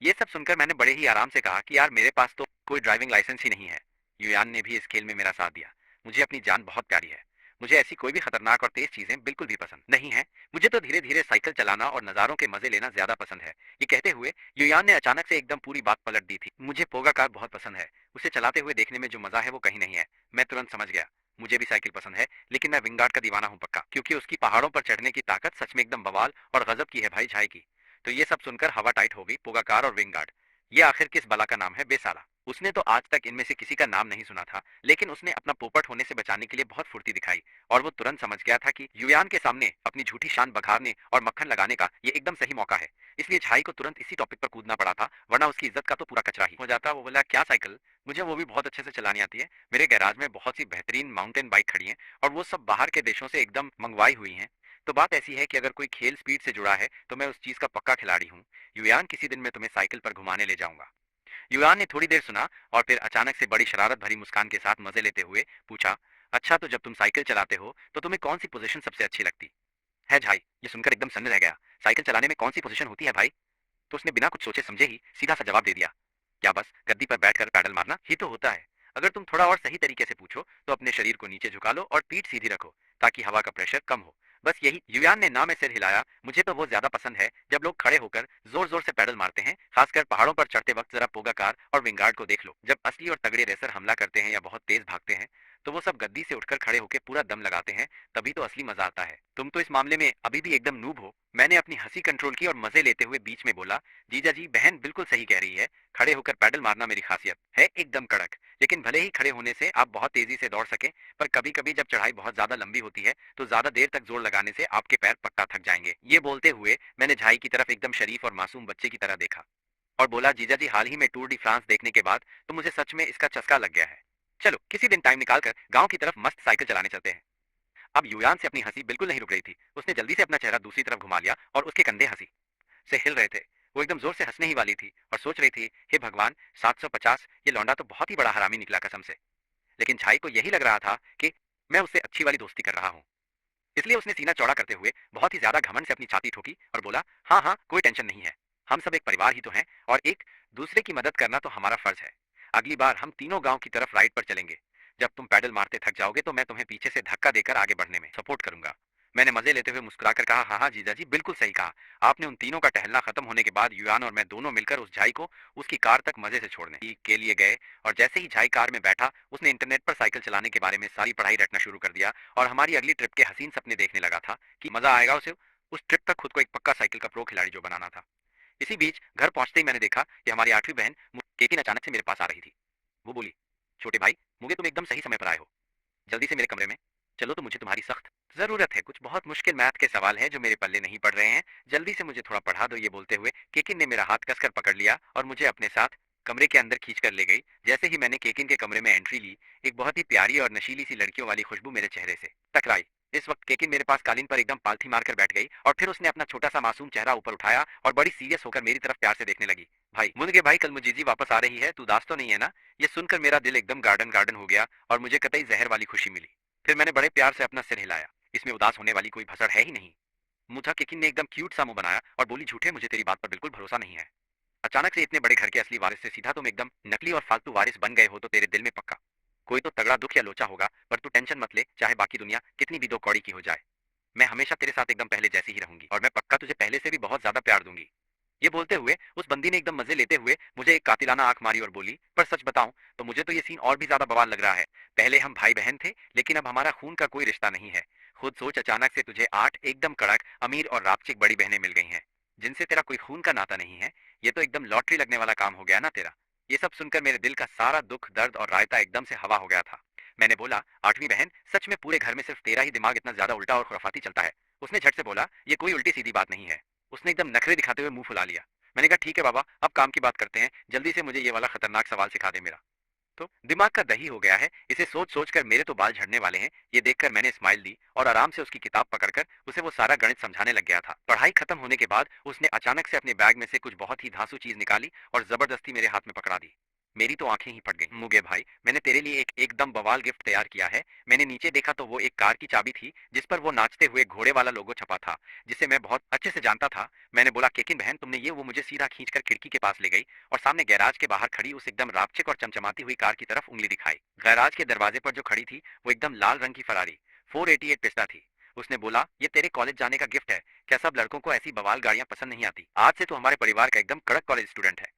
ये सब सुनकर मैंने बड़े ही आराम से कहा कि यार मेरे पास तो कोई ड्राइविंग लाइसेंस ही नहीं है। युयान ने भी इस खेल में मेरा साथ दिया। मुझे अपनी जान बहुत प्यारी है। मुझे ऐसी कोई भी खतरनाक और तेज चीजें बिल्कुल भी पसंद नहीं है। मुझे तो धीरे धीरे साइकिल चलाना और नजारों के मजे लेना ज्यादा पसंद है। ये कहते हुए युयान ने अचानक से एकदम पूरी बात पलट दी थी। मुझे पोगा कार बहुत पसंद है। उसे चलाते हुए देखने में जो मजा है वो कहीं नहीं है। मैं तुरंत समझ गया, मुझे भी साइकिल पसंद है, लेकिन मैं विंगार्ड का दीवाना हूँ पक्का, क्योंकि उसकी पहाड़ों पर चढ़ने की ताकत सच में एकदम बवाल और गजब की है भाई झाई की। तो ये सब सुनकर हवा टाइट हो गई। पोगाकार और विंगार्ड, ये आखिर किस बला का नाम है बेसाला? उसने तो आज तक इनमें से किसी का नाम नहीं सुना था, लेकिन उसने अपना पोपट होने से बचाने के लिए बहुत फुर्ती दिखाई और वो तुरंत समझ गया था कि युयान के सामने अपनी झूठी शान बघारने और मक्खन लगाने का ये एकदम सही मौका है। इसलिए झाई को तुरंत इसी टॉपिक पर कूदना पड़ा था, वरना उसकी इज्जत का तो पूरा कचरा ही हो जाता। वो बोला, क्या साइकिल? मुझे वो भी बहुत अच्छे से चलानी आती है। मेरे गैराज में बहुत सी बेहतरीन माउंटेन बाइक खड़ी हैं और वो सब बाहर के देशों से एकदम मंगवाई हुई हैं। तो बात ऐसी है कि अगर कोई खेल स्पीड से जुड़ा है तो मैं उस चीज का पक्का खिलाड़ी हूँ। युयान, किसी दिन मैं तुम्हें साइकिल पर घुमाने ले जाऊंगा। युयान ने थोड़ी देर सुना और फिर अचानक से बड़ी शरारत भरी मुस्कान के साथ मजे लेते हुए पूछा, अच्छा तो जब तुम साइकिल चलाते हो तो तुम्हें कौन सी पोजीशन सबसे अच्छी लगती है? झाई ये सुनकर एकदम सन्न रह गया। साइकिल चलाने में कौन सी पोजीशन होती है भाई? तो उसने बिना कुछ सोचे समझे ही सीधा सा जवाब दे दिया, क्या बस गद्दी पर बैठकर पैडल मारना ही तो होता है? अगर तुम थोड़ा और सही तरीके से पूछो तो अपने शरीर को नीचे झुका लो और पीठ सीधी रखो ताकि हवा का प्रेशर कम हो। बस यही। युयान ने ना में सिर हिलाया। मुझे तो वो ज्यादा पसंद है जब लोग खड़े होकर जोर जोर से पैडल मारते हैं, खासकर पहाड़ों पर चढ़ते वक्त। जरा पोगाकार और विंगार्ड को देख लो, जब असली और तगड़े रेसर हमला करते हैं या बहुत तेज भागते हैं तो वो सब गद्दी से उठकर खड़े होकर पूरा दम लगाते हैं, तभी तो असली मजा आता है। तुम तो इस मामले में अभी भी एकदम नूब हो। मैंने अपनी हंसी कंट्रोल की और मजे लेते हुए बीच में बोला, जीजा जी बहन बिल्कुल सही कह रही है। खड़े होकर पैडल मारना मेरी खासियत है, एकदम कड़क। लेकिन भले ही खड़े होने से आप बहुत तेजी से दौड़ सके, पर कभी कभी जब चढ़ाई बहुत ज्यादा लंबी होती है तो ज्यादा देर तक जोर लगाने से आपके पैर पक्का थक जाएंगे। ये बोलते हुए मैंने झाई की तरफ एकदम शरीफ और मासूम बच्चे की तरह देखा और बोला, जीजा जी हाल ही में टूर डी फ्रांस देखने के बाद तो मुझे सच में इसका चस्का लग गया है। चलो किसी दिन टाइम निकाल कर गाँव की तरफ मस्त साइकिल चलाने चलते हैं। अब युयान से अपनी हंसी बिल्कुल नहीं रुक रही थी। उसने जल्दी से अपना चेहरा दूसरी तरफ घुमा लिया और उसके कंधे हंसी से हिल रहे थे। वो एकदम जोर से हंसने ही वाली थी और सोच रही थी, हे भगवान, 750, ये लौंडा तो बहुत ही बड़ा हरामी निकला कसम से। लेकिन झाई को यही लग रहा था कि मैं उससे अच्छी वाली दोस्ती कर रहा हूँ। इसलिए उसने सीना चौड़ा करते हुए बहुत ही ज्यादा घमंड से अपनी छाती ठोकी और बोला, हाँ हाँ कोई टेंशन नहीं है। हम सब एक परिवार ही तो हैं और एक दूसरे की मदद करना तो हमारा फर्ज है। अगली बार हम तीनों गांव की तरफ राइड पर चलेंगे। जब तुम पैडल मारते थक जाओगे तो मैं तुम्हें पीछे से धक्का देकर आगे बढ़ने में सपोर्ट करूंगा। मैंने मजे लेते हुए मुस्कुराकर कहा, हाँ हाँ जीजा जी बिल्कुल सही कहा। आपने उन तीनों का टहलना खत्म होने के बाद युयान और मैं दोनों मिलकर उस झाई को उसकी कार तक मजे से छोड़ने के लिए गए। और जैसे ही झाई कार में बैठा उसने इंटरनेट पर साइकिल चलाने के बारे में सारी पढ़ाई रटना शुरू कर दिया और हमारी अगली ट्रिप के हसीन सपने देखने लगा था कि मजा आएगा उसे उस ट्रिप तक खुद को एक पक्का साइकिल का प्रो खिलाड़ी जो बनाना था। इसी बीच घर पहुंचते ही मैंने देखा कि हमारी 8वीं बहन केकिन अचानक से मेरे पास आ रही थी। वो बोली, छोटे भाई मुझे तुम एकदम सही समय पर आए हो, जल्दी से मेरे कमरे में चलो, तो मुझे तुम्हारी सख्त जरूरत है। कुछ बहुत मुश्किल मैथ के सवाल हैं जो मेरे पल्ले नहीं पड़ रहे हैं, जल्दी से मुझे थोड़ा पढ़ा दो। ये बोलते हुए केकिन ने मेरा हाथ कसकर पकड़ लिया और मुझे अपने साथ कमरे के अंदर खींच कर ले गई। जैसे ही मैंने केकिन के कमरे में एंट्री ली, एक बहुत ही प्यारी और नशीली सी लड़कियों वाली खुशबू मेरे चेहरे से टकराई। इस वक्त केकिन मेरे पास कालीन पर एकदम पालथी मारकर बैठ गई और फिर उसने अपना छोटा सा मासूम चेहरा ऊपर उठाया और बड़ी सीरियस होकर मेरी तरफ प्यार से देखने लगी। भाई मुनगे भाई, कल मुजीजी वापस आ रही है, तू उदास तो नहीं है ना? ये सुनकर मेरा दिल एकदम गार्डन गार्डन हो गया और मुझे कतई जहर वाली खुशी मिली। फिर मैंने बड़े प्यार से अपना सिर हिलाया। इसमें उदास होने वाली कोई भसड़ है ही नहीं। मुझा केकिन ने एकदम क्यूट सा मुंह बनाया और बोली, झूठे, मुझे तेरी बात पर बिल्कुल भरोसा नहीं है। अचानक से इतने बड़े घर के असली वारिस से सीधा तुम एकदम नकली और फालतू वारिस बन गए हो तो तेरे दिल में पक्का कोई तो तगड़ा दुख या लोचा होगा। पर तू टेंशन मत ले, चाहे बाकी दुनिया कितनी भी दो कौड़ी की हो जाए, मैं हमेशा तेरे साथ एकदम पहले जैसी ही रहूंगी और मैं पक्का तुझे पहले से भी बहुत ज्यादा प्यार दूंगी। ये बोलते हुए उस बंदी ने एकदम मजे लेते हुए मुझे एक कातिलाना आंख मारी और बोली, पर सच बताऊं तो मुझे तो ये सीन और भी ज्यादा बवाल लग रहा है। पहले हम भाई बहन थे, लेकिन अब हमारा खून का कोई रिश्ता नहीं है। खुद सोच, अचानक से तुझे 8 एकदम कड़क अमीर और रापचिक बड़ी बहनें मिल गई हैं जिनसे तेरा कोई खून का नाता नहीं है। ये तो एकदम लॉटरी लगने वाला काम हो गया ना तेरा। ये सब सुनकर मेरे दिल का सारा दुख, दर्द और रायता एकदम से हवा हो गया था। मैंने बोला, 8वीं बहन, सच में पूरे घर में सिर्फ तेरा ही दिमाग इतना ज्यादा उल्टा और खुराफाती चलता है? उसने झट से बोला, ये कोई उल्टी सीधी बात नहीं है। उसने एकदम नखरे दिखाते हुए मुंह फुला लिया। मैंने कहा, ठीक है बाबा, अब काम की बात करते हैं, जल्दी से मुझे ये वाला खतरनाक सवाल सिखा दे मेरा। तो दिमाग का दही हो गया है, इसे सोच सोच कर मेरे तो बाल झड़ने वाले हैं। ये देखकर मैंने स्माइल दी और आराम से उसकी किताब पकड़कर उसे वो सारा गणित समझाने लग गया था। पढ़ाई खत्म होने के बाद उसने अचानक से अपने बैग में से कुछ बहुत ही धांसू चीज निकाली और जबरदस्ती मेरे हाथ में पकड़ा दी। मेरी तो आंखें ही फट गई। मुगे भाई, मैंने तेरे लिए एक एकदम बवाल गिफ्ट तैयार किया है। मैंने नीचे देखा तो वो एक कार की चाबी थी जिस पर वो नाचते हुए घोड़े वाला लोगो छपा था, जिसे मैं बहुत अच्छे से जानता था। मैंने बोला, केकिन बहन तुमने ये, वो मुझे सीधा खींचकर खिड़की के पास ले गई और सामने गैराज के बाहर खड़ी उस एकदम रापचिक और चमचमाती हुई कार की तरफ उंगली दिखाई। गैराज के दरवाजे पर जो खड़ी थी वो एकदम लाल रंग की फरारी 488 पिस्ता थी। उसने बोला, ये तेरे कॉलेज जाने का गिफ्ट है। क्या सब लड़कों को ऐसी बवाल गाड़ियां पसंद नहीं आती? आज से तो हमारे परिवार का एकदम कड़क कॉलेज स्टूडेंट है।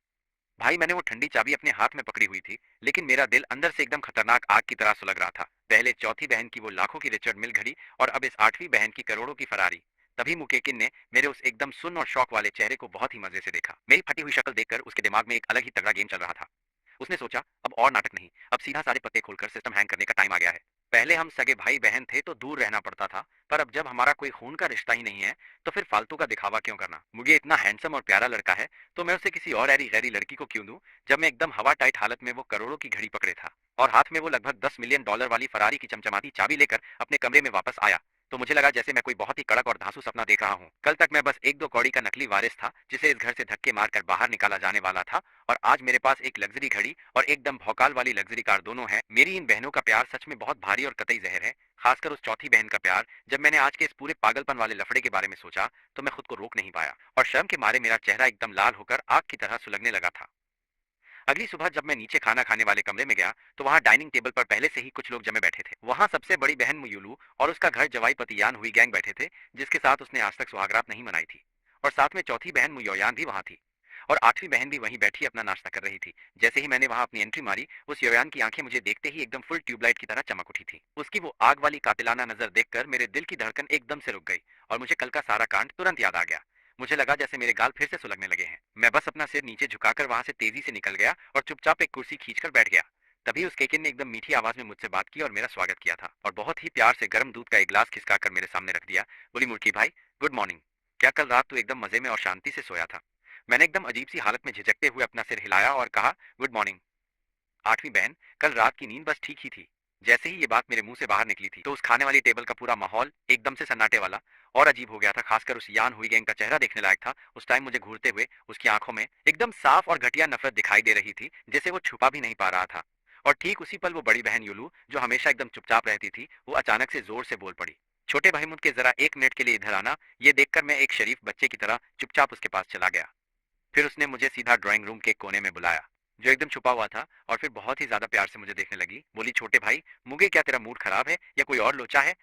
भाई मैंने वो ठंडी चाबी अपने हाथ में पकड़ी हुई थी, लेकिन मेरा दिल अंदर से एकदम खतरनाक आग की तरह सुलग रहा था। पहले चौथी बहन की वो लाखों की रिचर्ड मिल घड़ी और अब इस 8वीं बहन की करोड़ों की फरारी। तभी मुकेकिन ने मेरे उस एकदम सुन्न और शौक वाले चेहरे को बहुत ही मजे से देखा। मेरी फटी हुई शक्ल देखकर उसके दिमाग में एक अलग ही तगड़ा गेम चल रहा था। उसने सोचा अब और नाटक नहीं, अब सीधा सारे पत्ते खोलकर सिस्टम हैंग करने का टाइम आ गया है। पहले हम सगे भाई बहन थे तो दूर रहना पड़ता था, पर अब जब हमारा कोई खून का रिश्ता ही नहीं है तो फिर फालतू का दिखावा क्यों करना। मुझे इतना हैंडसम और प्यारा लड़का है तो मैं उसे किसी और ऐरी गैरी लड़की को क्यों दूं, जब मैं एकदम हवा टाइट हालत में वो करोड़ों की घड़ी पकड़े था और हाथ में वो लगभग $10 मिलियन वाली फरारी की चमचमाती चाबी लेकर अपने कमरे में वापस आया। तो मुझे लगा जैसे मैं कोई बहुत ही कड़क और धांसू सपना देख रहा हूँ। कल तक मैं बस एक दो कौड़ी का नकली वारिस था जिसे इस घर से धक्के मारकर बाहर निकाला जाने वाला था, और आज मेरे पास एक लग्जरी घड़ी और एकदम भौकाल वाली लग्जरी कार दोनों है। मेरी इन बहनों का प्यार सच में बहुत भारी और कतई जहर है, खासकर उस चौथी बहन का प्यार। जब मैंने आज के इस पूरे पागलपन वाले लफड़े के बारे में सोचा तो मैं खुद को रोक नहीं पाया और शर्म के मारे मेरा चेहरा एकदम लाल होकर आग की तरह सुलगने लगा था। अगली सुबह जब मैं नीचे खाना खाने वाले कमरे में गया तो वहां डाइनिंग टेबल पर पहले से ही कुछ लोग जमे बैठे थे। वहां सबसे बड़ी बहन मुयूलू और उसका घर जवाई पतियान हुई गैंग बैठे थे, जिसके साथ उसने आज तक सुहागरात नहीं मनाई थी। और साथ में चौथी बहन मुयोयान भी वहां थी और आठवीं बहन भी वहीं बैठी अपना नाश्ता कर रही थी। जैसे ही मैंने वहां अपनी एंट्री मारी, उस योयान की आंखें मुझे देखते ही एकदम फुल ट्यूबलाइट की तरह चमक उठी थी। उसकी वो आग वाली कातिलाना नजर देखकर मेरे दिल की धड़कन एकदम से रुक गई और मुझे कल का सारा कांड तुरंत याद आ गया। मुझे लगा जैसे मेरे गाल फिर से सुलगने लगे हैं। मैं बस अपना सिर नीचे झुकाकर वहां से तेजी से निकल गया और चुपचाप एक कुर्सी खींचकर बैठ गया। तभी उस केकिन ने एकदम मीठी आवाज में मुझसे बात की और मेरा स्वागत किया था और बहुत ही प्यार से गर्म दूध का एक गिलास खिसकाकर मेरे सामने रख दिया। बोली, मुर्की भाई, गुड मॉर्निंग। क्या कल रात तू एकदम मजे में और शांति से सोया था? मैंने एकदम अजीब सी हालत में झिझकते हुए अपना सिर हिलाया और कहा, गुड मॉर्निंग आठवीं बहन। कल रात की नींद बस ठीक ही थी। जैसे ही ये बात मेरे मुंह से बाहर निकली थी तो उस खाने वाली टेबल का पूरा माहौल एकदम से सन्नाटे वाला और अजीब हो गया था। खासकर उस यान हुई गैंग का चेहरा देखने लायक था। उस टाइम मुझे घूरते हुए उसकी आंखों में एकदम साफ और घटिया नफरत दिखाई दे रही थी, जिसे वो छुपा भी नहीं पा रहा था। और ठीक उसी पल वो बड़ी बहन युलू, जो हमेशा एकदम चुपचाप रहती थी, वो अचानक से जोर से बोल पड़ी, छोटे भाई मुझ के जरा एक मिनट के लिए इधर आना। ये देखकर मैं एक शरीफ बच्चे की तरह चुपचाप उसके पास चला गया। फिर उसने मुझे सीधा ड्राइंग रूम के कोने में बुलाया, जो एकदम छुपा हुआ था, और फिर बहुत ही ज्यादा प्यार से मुझे देखने लगी। बोली, छोटे भाई मुझे क्या तेरा मूड खराब है या कोई और लोचा है?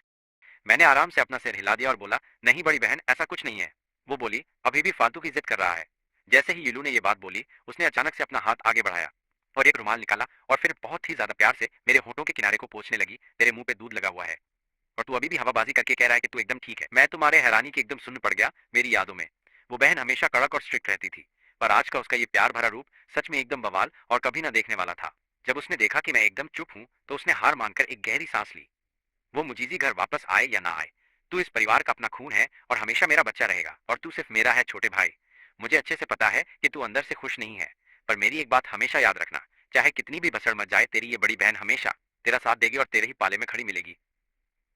मैंने आराम से अपना सिर हिला दिया और बोला, नहीं बड़ी बहन, ऐसा कुछ नहीं है। वो बोली, अभी भी फालतू की जिद कर रहा है। जैसे ही युलू ने ये बात बोली, उसने अचानक से अपना हाथ आगे बढ़ाया और एक रुमाल निकाला और फिर बहुत ही ज्यादा प्यार से मेरे होठों के किनारे को पोंछने लगी। तेरे मुंह पे दूध लगा हुआ है और तू अभी भी हवाबाजी करके कह रहा है कि तू एकदम ठीक है। मैं तुम्हारे हैरानी की एकदम सुन्न पड़ गया मेरी यादों में। वो बहन हमेशा कड़क और स्ट्रिक्ट रहती थी, पर आज का उसका ये प्यार भरा रूप सच में एकदम बवाल और कभी ना देखने वाला था। जब उसने देखा कि मैं एकदम चुप हूं तो उसने हार मानकर एक गहरी सांस ली। वो मुजीजी घर वापस आए या ना आए, तू इस परिवार का अपना खून है और हमेशा मेरा बच्चा रहेगा, और तू सिर्फ मेरा है छोटे भाई। मुझे अच्छे से पता है कि तू अंदर से खुश नहीं है, पर मेरी एक बात हमेशा याद रखना, चाहे कितनी भी बसड़ मच जाए, तेरी ये बड़ी बहन हमेशा तेरा साथ देगी और तेरे ही पाले में खड़ी मिलेगी।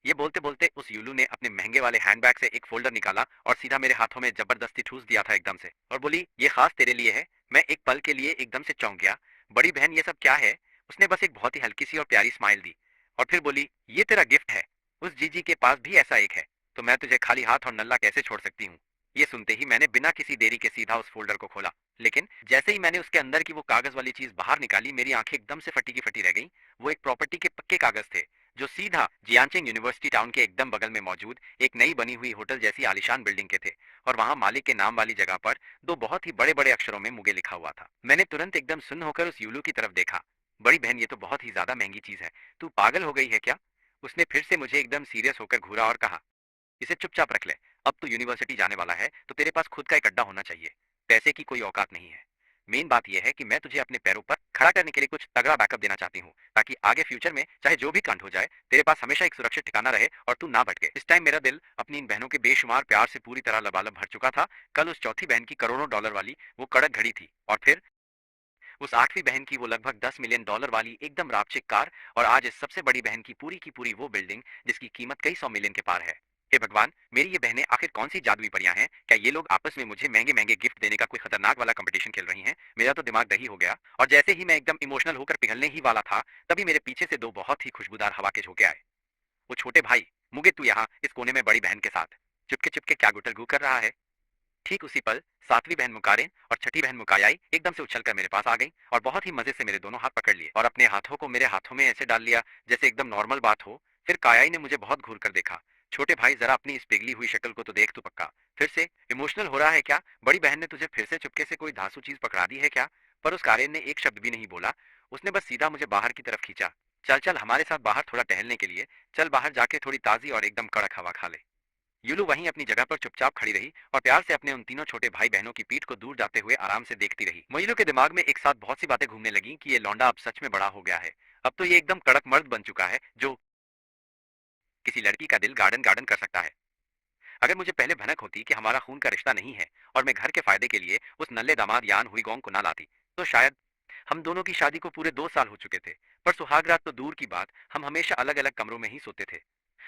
ये बोलते बोलते उस यूलू ने अपने महंगे वाले हैंडबैग से एक फोल्डर निकाला और सीधा मेरे हाथों में जबरदस्ती ठूस दिया था एकदम से, और बोली, ये खास तेरे लिए है। मैं एक पल के लिए एकदम से चौंक गया। बड़ी बहन, ये सब क्या है? उसने बस एक बहुत ही हल्की सी और प्यारी स्माइल दी और फिर बोली, ये तेरा गिफ्ट है। उस जीजी के पास भी ऐसा एक है, तो मैं तुझे खाली हाथ और नल्ला कैसे छोड़ सकती हूँ? ये सुनते ही मैंने बिना किसी देरी के सीधा उस फोल्डर को खोला, लेकिन जैसे ही मैंने उसके अंदर की वो कागज वाली चीज बाहर निकाली, मेरी आंखें एकदम से फटी की फटी रह गई। वो एक प्रॉपर्टी के पक्के कागज थे, जो सीधा जियांचिंग यूनिवर्सिटी टाउन के एकदम बगल में मौजूद एक नई बनी हुई होटल जैसी आलीशान बिल्डिंग के थे, और वहां मालिक के नाम वाली जगह पर दो बहुत ही बड़े बड़े अक्षरों में मुगे लिखा हुआ था। मैंने तुरंत एकदम सुन्न होकर उस यूलू की तरफ देखा। बड़ी बहन, ये तो बहुत ही ज्यादा महंगी चीज है, तू पागल हो गई है क्या? उसने फिर से मुझे एकदम सीरियस होकर घूरा और कहा, इसे चुपचाप रख ले। अब तू यूनिवर्सिटी जाने वाला है तो तेरे पास खुद का एक अड्डा होना चाहिए। पैसे की कोई औकात नहीं है। मेन बात यह है कि मैं तुझे अपने पैरों पर खड़ा करने के लिए कुछ तगड़ा बैकअप देना चाहती हूँ, ताकि आगे फ्यूचर में चाहे जो भी कांड हो जाए, तेरे पास हमेशा एक सुरक्षित ठिकाना रहे और तू ना भटके। इस टाइम मेरा दिल अपनी इन बहनों के बेशुमार प्यार से पूरी तरह लबालब भर चुका था। कल उस चौथी बहन की करोड़ों डॉलर वाली वो कड़क घड़ी थी, और फिर उस आठवीं बहन की वो लगभग $10 मिलियन वाली एकदम रापचिक कार, और आज इस सबसे बड़ी बहन की पूरी वो बिल्डिंग जिसकी कीमत कई 100 मिलियन के पार है। हे भगवान, मेरी ये बहनें आखिर कौन सी जादुई परियां हैं? क्या ये लोग आपस में मुझे महंगे महंगे गिफ्ट देने का कोई खतरनाक वाला कंपटीशन खेल रही हैं? मेरा तो दिमाग दही हो गया, और जैसे ही मैं एकदम इमोशनल होकर पिघलने ही वाला था, तभी मेरे पीछे से दो बहुत ही खुशबूदार हवा के झोंके आए। वो छोटे भाई, मुगे तू यहाँ इस कोने में बड़ी बहन के साथ चुपके चुपके क्या गुटल गू कर रहा है? ठीक उसी पल सातवीं बहन मुकारेन और छठी बहन मुकायाई एकदम से उछलकर मेरे पास आ गई और बहुत ही मजे से मेरे दोनों हाथ पकड़ लिए और अपने हाथों को मेरे हाथों में ऐसे डाल लिया जैसे एकदम नॉर्मल बात हो। फिर कायाई ने मुझे बहुत घूर कर देखा। छोटे भाई, जरा अपनी इस पिघली हुई शक्ल को तो देख तू, पक्का फिर से इमोशनल हो रहा है क्या? बड़ी बहन ने तुझे फिर से चुपके से कोई धांसू चीज पकड़ा दी है क्या? पर उस कारेन ने एक शब्द भी नहीं बोला। उसने बस सीधा मुझे बाहर की तरफ खींचा। चल चल हमारे साथ बाहर थोड़ा टहलने के लिए, चल बाहर जाके थोड़ी ताजी और एकदम कड़क हवा खा ले। यूलू वहीं अपनी जगह पर चुपचाप खड़ी रही और प्यार से अपने उन तीनों छोटे भाई बहनों की पीठ को दूर जाते हुए आराम से देखती रही। मोइलू के दिमाग में एक साथ बहुत सी बातें घूमने लगी कि ये लौंडा अब सच में बड़ा हो गया है। अब तो ये एकदम कड़क मर्द बन चुका है जो किसी लड़की का दिल गार्डन गार्डन कर सकता है। अगर मुझे पहले भनक होती कि हमारा खून का रिश्ता नहीं है और मैं घर के फायदे के लिए उस नल्ले दामाद यान हुईगोंग को ना लाती, तो शायद हम दोनों की शादी को पूरे 2 साल हो चुके थे। पर सुहागरात तो दूर की बात, हम हमेशा अलग अलग कमरों में ही सोते थे।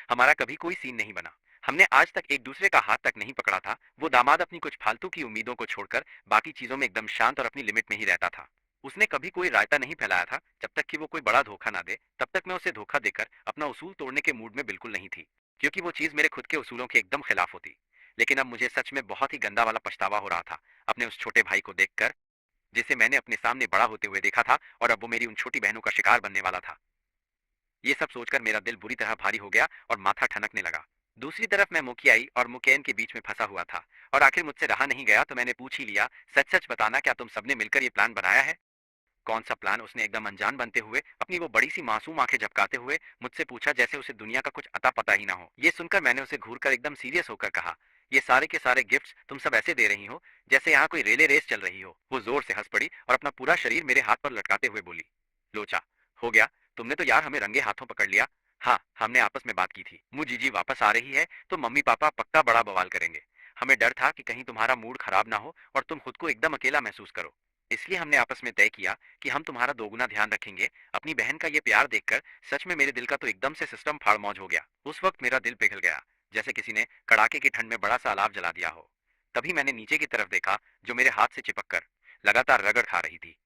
हमारा कभी कोई सीन नहीं बना। हमने आज तक एक दूसरे का हाथ तक नहीं पकड़ा था। वो दामाद अपनी कुछ फालतू की उम्मीदों को छोड़कर बाकी चीजों में एकदम शांत और अपनी लिमिट में ही रहता था। उसने कभी कोई रायता नहीं फैलाया था। जब तक कि वो कोई बड़ा धोखा ना दे तब तक मैं उसे धोखा देकर अपना उसूल तोड़ने के मूड में बिल्कुल नहीं थी, क्योंकि वो चीज मेरे खुद के उसूलों के एकदम खिलाफ होती। लेकिन अब मुझे सच में बहुत ही गंदा वाला पछतावा हो रहा था अपने उस छोटे भाई को देखकर, जिसे मैंने अपने सामने बड़ा होते हुए देखा था और अब वो मेरी उन छोटी बहनों का शिकार बनने वाला था। ये सब सोचकर मेरा दिल बुरी तरह भारी हो गया और माथा ठनकने लगा। दूसरी तरफ मैं मुखियाई और मुकेन के बीच में फंसा हुआ था और आखिर मुझसे रहा नहीं गया तो मैंने पूछ ही लिया, सच सच बताना, क्या तुम सबने मिलकर ये प्लान बनाया है? कौन सा प्लान? उसने एकदम अनजान बनते हुए अपनी वो बड़ी सी मासूम आंखें झपकाते हुए मुझसे पूछा, जैसे उसे दुनिया का कुछ अता पता ही ना हो। ये सुनकर मैंने उसे घूरकर एकदम सीरियस होकर कहा, ये सारे के सारे गिफ्ट्स तुम सब ऐसे दे रही हो जैसे यहाँ कोई रेले रेस चल रही हो। वो जोर से हंस पड़ी और अपना पूरा शरीर मेरे हाथ पर लटकाते हुए बोली, लोचा, हो गया, तुमने तो यार हमें रंगे हाथों पकड़ लिया। हाँ, हमने आपस में बात की थी, मुझ जीजी वापस आ रही है तो मम्मी पापा पक्का बड़ा बवाल करेंगे। हमें डर था कि कहीं तुम्हारा मूड खराब ना हो और तुम खुद को एकदम अकेला महसूस करो। इसलिए हमने आपस में तय किया कि हम तुम्हारा दोगुना ध्यान रखेंगे। अपनी बहन का ये प्यार देखकर सच में मेरे दिल का तो एकदम से सिस्टम फाड़ मौज हो गया। उस वक्त मेरा दिल पिघल गया, जैसे किसी ने कड़ाके की ठंड में बड़ा सा अलाव जला दिया हो। तभी मैंने नीचे की तरफ देखा, जो मेरे हाथ से चिपक कर लगातार रगड़ खा रही थी,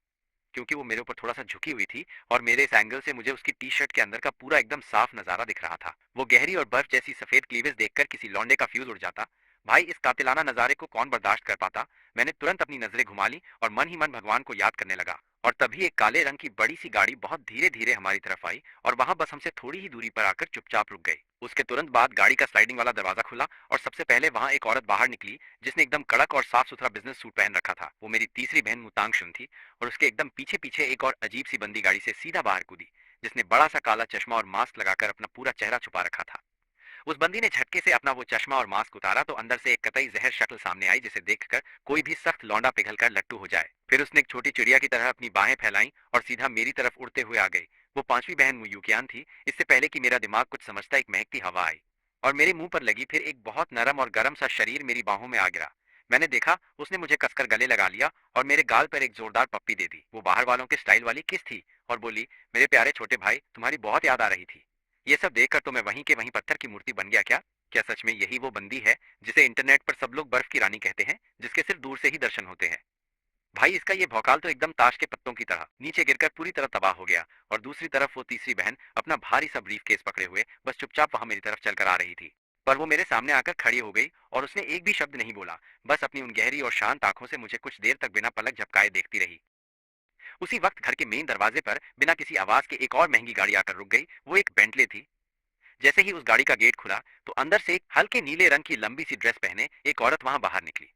क्योंकि वो मेरे ऊपर थोड़ा सा झुकी हुई थी और मेरे इस एंगल से मुझे उसकी टी शर्ट के अंदर का पूरा एकदम साफ नजारा दिख रहा था। वो गहरी और बर्फ जैसी सफेद क्लीवेज देखकर किसी लौंडे का फ्यूज उड़ जाता। भाई, इस कातिलाना नजारे को कौन बर्दाश्त कर पाता। मैंने तुरंत अपनी नजरें घुमा ली और मन ही मन भगवान को याद करने लगा। और तभी एक काले रंग की बड़ी सी गाड़ी बहुत धीरे धीरे हमारी तरफ आई और वहां बस हमसे थोड़ी ही दूरी पर आकर चुपचाप रुक गई। उसके तुरंत बाद गाड़ी का स्लाइडिंग वाला दरवाजा खुला और सबसे पहले वहां एक औरत बाहर निकली, जिसने एकदम कड़क और साफ सुथरा बिजनेस सूट पहन रखा था। वो मेरी तीसरी बहन मुतांगशुन थी और उसके एकदम पीछे पीछे एक और अजीब सी बंदी गाड़ी से सीधा बाहर कूदी, जिसने बड़ा सा काला चश्मा और मास्क लगाकर अपना पूरा चेहरा छुपा रखा था। उस बंदी ने झटके से अपना वो चश्मा और मास्क उतारा तो अंदर से एक कतई जहर शक्ल सामने आई, जिसे देखकर कोई भी सख्त लौंडा पिघलकर लट्टू हो जाए। फिर उसने एक छोटी चिड़िया की तरह अपनी बाहें फैलाई और सीधा मेरी तरफ उड़ते हुए आ गई। वो पांचवी बहन मुयूकियान थी। इससे पहले कि मेरा दिमाग कुछ समझता, एक महकती हवा आई और मेरे मुंह पर लगी। फिर एक बहुत नरम और गर्म सा शरीर मेरी बाहों में आ गिरा। मैंने देखा, उसने मुझे कसकर गले लगा लिया और मेरे गाल पर एक जोरदार पप्पी दे दी। वो बाहर वालों के स्टाइल वाली किस थी और बोली, मेरे प्यारे छोटे भाई, तुम्हारी बहुत याद आ रही थी। ये सब देखकर तो मैं वहीं के वहीं पत्थर की मूर्ति बन गया। क्या क्या सच में यही वो बंदी है जिसे इंटरनेट पर सब लोग बर्फ की रानी कहते हैं, जिसके सिर्फ दूर से ही दर्शन होते हैं? भाई, इसका ये भौकाल तो एकदम ताश के पत्तों की तरह नीचे गिरकर पूरी तरह तबाह हो गया। और दूसरी तरफ वो तीसरी बहन अपना भारी सा ब्रीफ केस पकड़े हुए बस चुपचाप वहां मेरी तरफ चलकर आ रही थी। पर वो मेरे सामने आकर खड़ी हो गई और उसने एक भी शब्द नहीं बोला, बस अपनी उन गहरी और शांत आंखों से मुझे कुछ देर तक बिना पलक झपकाए देखती रही। उसी वक्त घर के मेन दरवाजे पर बिना किसी आवाज के एक और महंगी गाड़ी आकर रुक गई। वो एक बेंटले थी। जैसे ही उस गाड़ी का गेट खुला तो अंदर से एक हल्के नीले रंग की लंबी सी ड्रेस पहने एक औरत वहां बाहर निकली।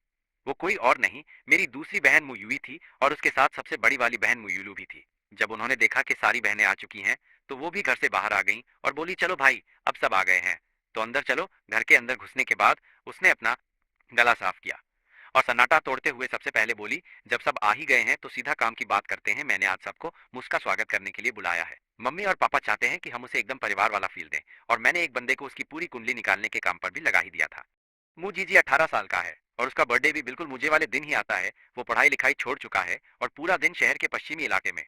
वो कोई और नहीं, मेरी दूसरी बहन मुयुई थी और उसके साथ सबसे बड़ी वाली बहन मुयुलू भी थी। जब उन्होंने देखा कि सारी बहनें आ चुकी हैं तो वो भी घर से बाहर आ गईं और बोली, चलो भाई, अब सब आ गए हैं तो अंदर चलो। घर के अंदर घुसने के बाद उसने अपना गला साफ किया और सन्नाटा तोड़ते हुए सबसे पहले बोली, जब सब आ ही गए हैं तो सीधा काम की बात करते हैं। मैंने आज सबको मुझका स्वागत करने के लिए बुलाया है। मम्मी और पापा चाहते हैं कि हम उसे एकदम परिवार वाला फील दें और मैंने एक बंदे को उसकी पूरी कुंडली निकालने के काम पर भी लगा ही दिया था। मुझ जीजी 18 साल का है और उसका बर्थडे भी बिल्कुल मुझे वाले दिन ही आता है। वो पढ़ाई लिखाई छोड़ चुका है और पूरा दिन शहर के पश्चिमी इलाके में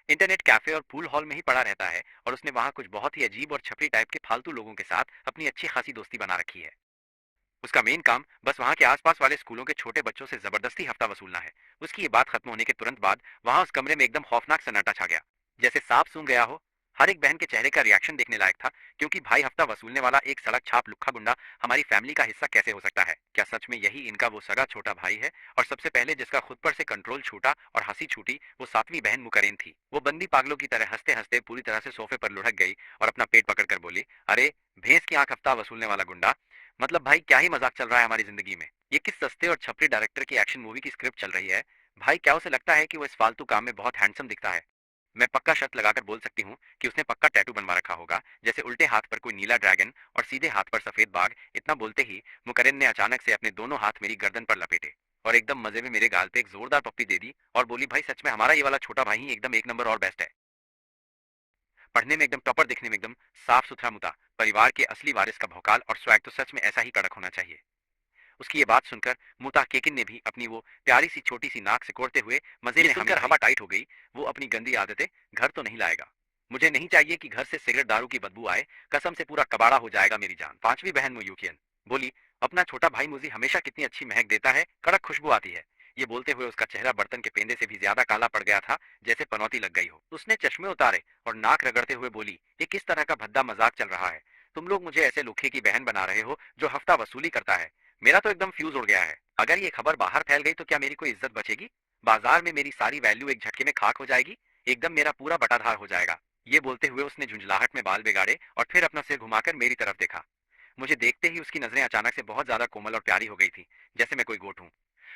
इंटरनेट कैफे और पूल हॉल में ही पड़ा रहता है और उसने वहाँ कुछ बहुत ही अजीब और छपरी टाइप के फालतू लोगों के साथ अपनी अच्छी खासी दोस्ती बना रखी है। उसका मेन काम बस वहाँ के आसपास वाले स्कूलों के छोटे बच्चों से जबरदस्ती हफ्ता वसूलना है। उसकी ये बात खत्म होने के तुरंत बाद वहाँ उस कमरे में एकदम खौफनाक सन्नाटा छा गया, जैसे सांप सूंघ गया हो। हर एक बहन के चेहरे का रिएक्शन देखने लायक था, क्योंकि भाई, हफ्ता वसूलने वाला एक सड़क छाप लुक्खा गुंडा हमारी फैमिली का हिस्सा कैसे हो सकता है? क्या सच में यही इनका वो सगा छोटा भाई है? और सबसे पहले जिसका खुद पर से कंट्रोल छूटा और हंसी छूटी, वो सातवीं बहन मुकरेन थी। वो बंदी पागलों की तरह हंसते हंसते पूरी तरह से सोफे पर लुढ़क गई और अपना पेट पकड़कर बोली, अरे भैंस की आंख हफ्ता वसूलने वाला गुंडा, मतलब भाई क्या ही मजाक चल रहा है हमारी जिंदगी में? ये किस सस्ते और छपरी डायरेक्टर की एक्शन मूवी की स्क्रिप्ट चल रही है? भाई, क्या उसे लगता है कि वो इस फालतू काम में बहुत हैंडसम दिखता है? मैं पक्का शर्त लगाकर बोल सकती हूँ कि उसने पक्का टैटू बनवा रखा होगा, जैसे उल्टे हाथ पर कोई नीला ड्रैगन और सीधे हाथ पर सफेद बाघ। इतना बोलते ही मुकर्रिन ने अचानक से अपने दोनों हाथ मेरी गर्दन पर लपेटे और एकदम मजे में मेरे गाल पे एक जोरदार पप्पी दे दी और बोली, भाई सच में हमारा ये वाला छोटा भाई ही एकदम एक नंबर और बेस्ट है। पढ़ने में एकदम टॉपर, दिखने में एकदम साफ सुथरा मुता, परिवार के असली वारिस का भौकाल और स्वैग तो सच में ऐसा ही कड़क होना चाहिए। उसकी ये बात सुनकर मुता केकिन ने भी अपनी वो प्यारी सी छोटी सी नाक सिकोड़ते हुए मजे में सुनकर हवा टाइट हो गई। वो अपनी गंदी आदतें घर तो नहीं लाएगा। मुझे नहीं चाहिए कि घर से सिगरेट दारू की बदबू आए, कसम से पूरा कबाड़ा हो जाएगा मेरी जान। पांचवी बहन मुयूकियन बोली, अपना छोटा भाई मुझी हमेशा कितनी अच्छी महक देता है, कड़क खुशबू आती है। ये बोलते हुए उसका चेहरा बर्तन के पेंदे से भी ज्यादा काला पड़ गया था, जैसे पनौती लग गई हो। उसने चश्मे उतारे और नाक रगड़ते हुए बोली, ये किस तरह का भद्दा मजाक चल रहा है? तुम लोग मुझे ऐसे लुखे की बहन बना रहे हो जो हफ्ता वसूली करता है। मेरा तो एकदम फ्यूज उड़ गया है। अगर ये खबर बाहर फैल गई तो क्या मेरी कोई इज्जत बचेगी? बाजार में मेरी सारी वैल्यू एक झटके में खाक हो जाएगी। एकदम मेरा पूरा बटाधार हो जाएगा। ये बोलते हुए उसने झुंझलाहट में बाल बिगाड़े और फिर अपना सिर घुमाकर मेरी तरफ देखा। मुझे देखते ही उसकी नजरें अचानक से बहुत ज्यादा कोमल और प्यारी हो गई थी, जैसे मैं कोई गोट हूँ।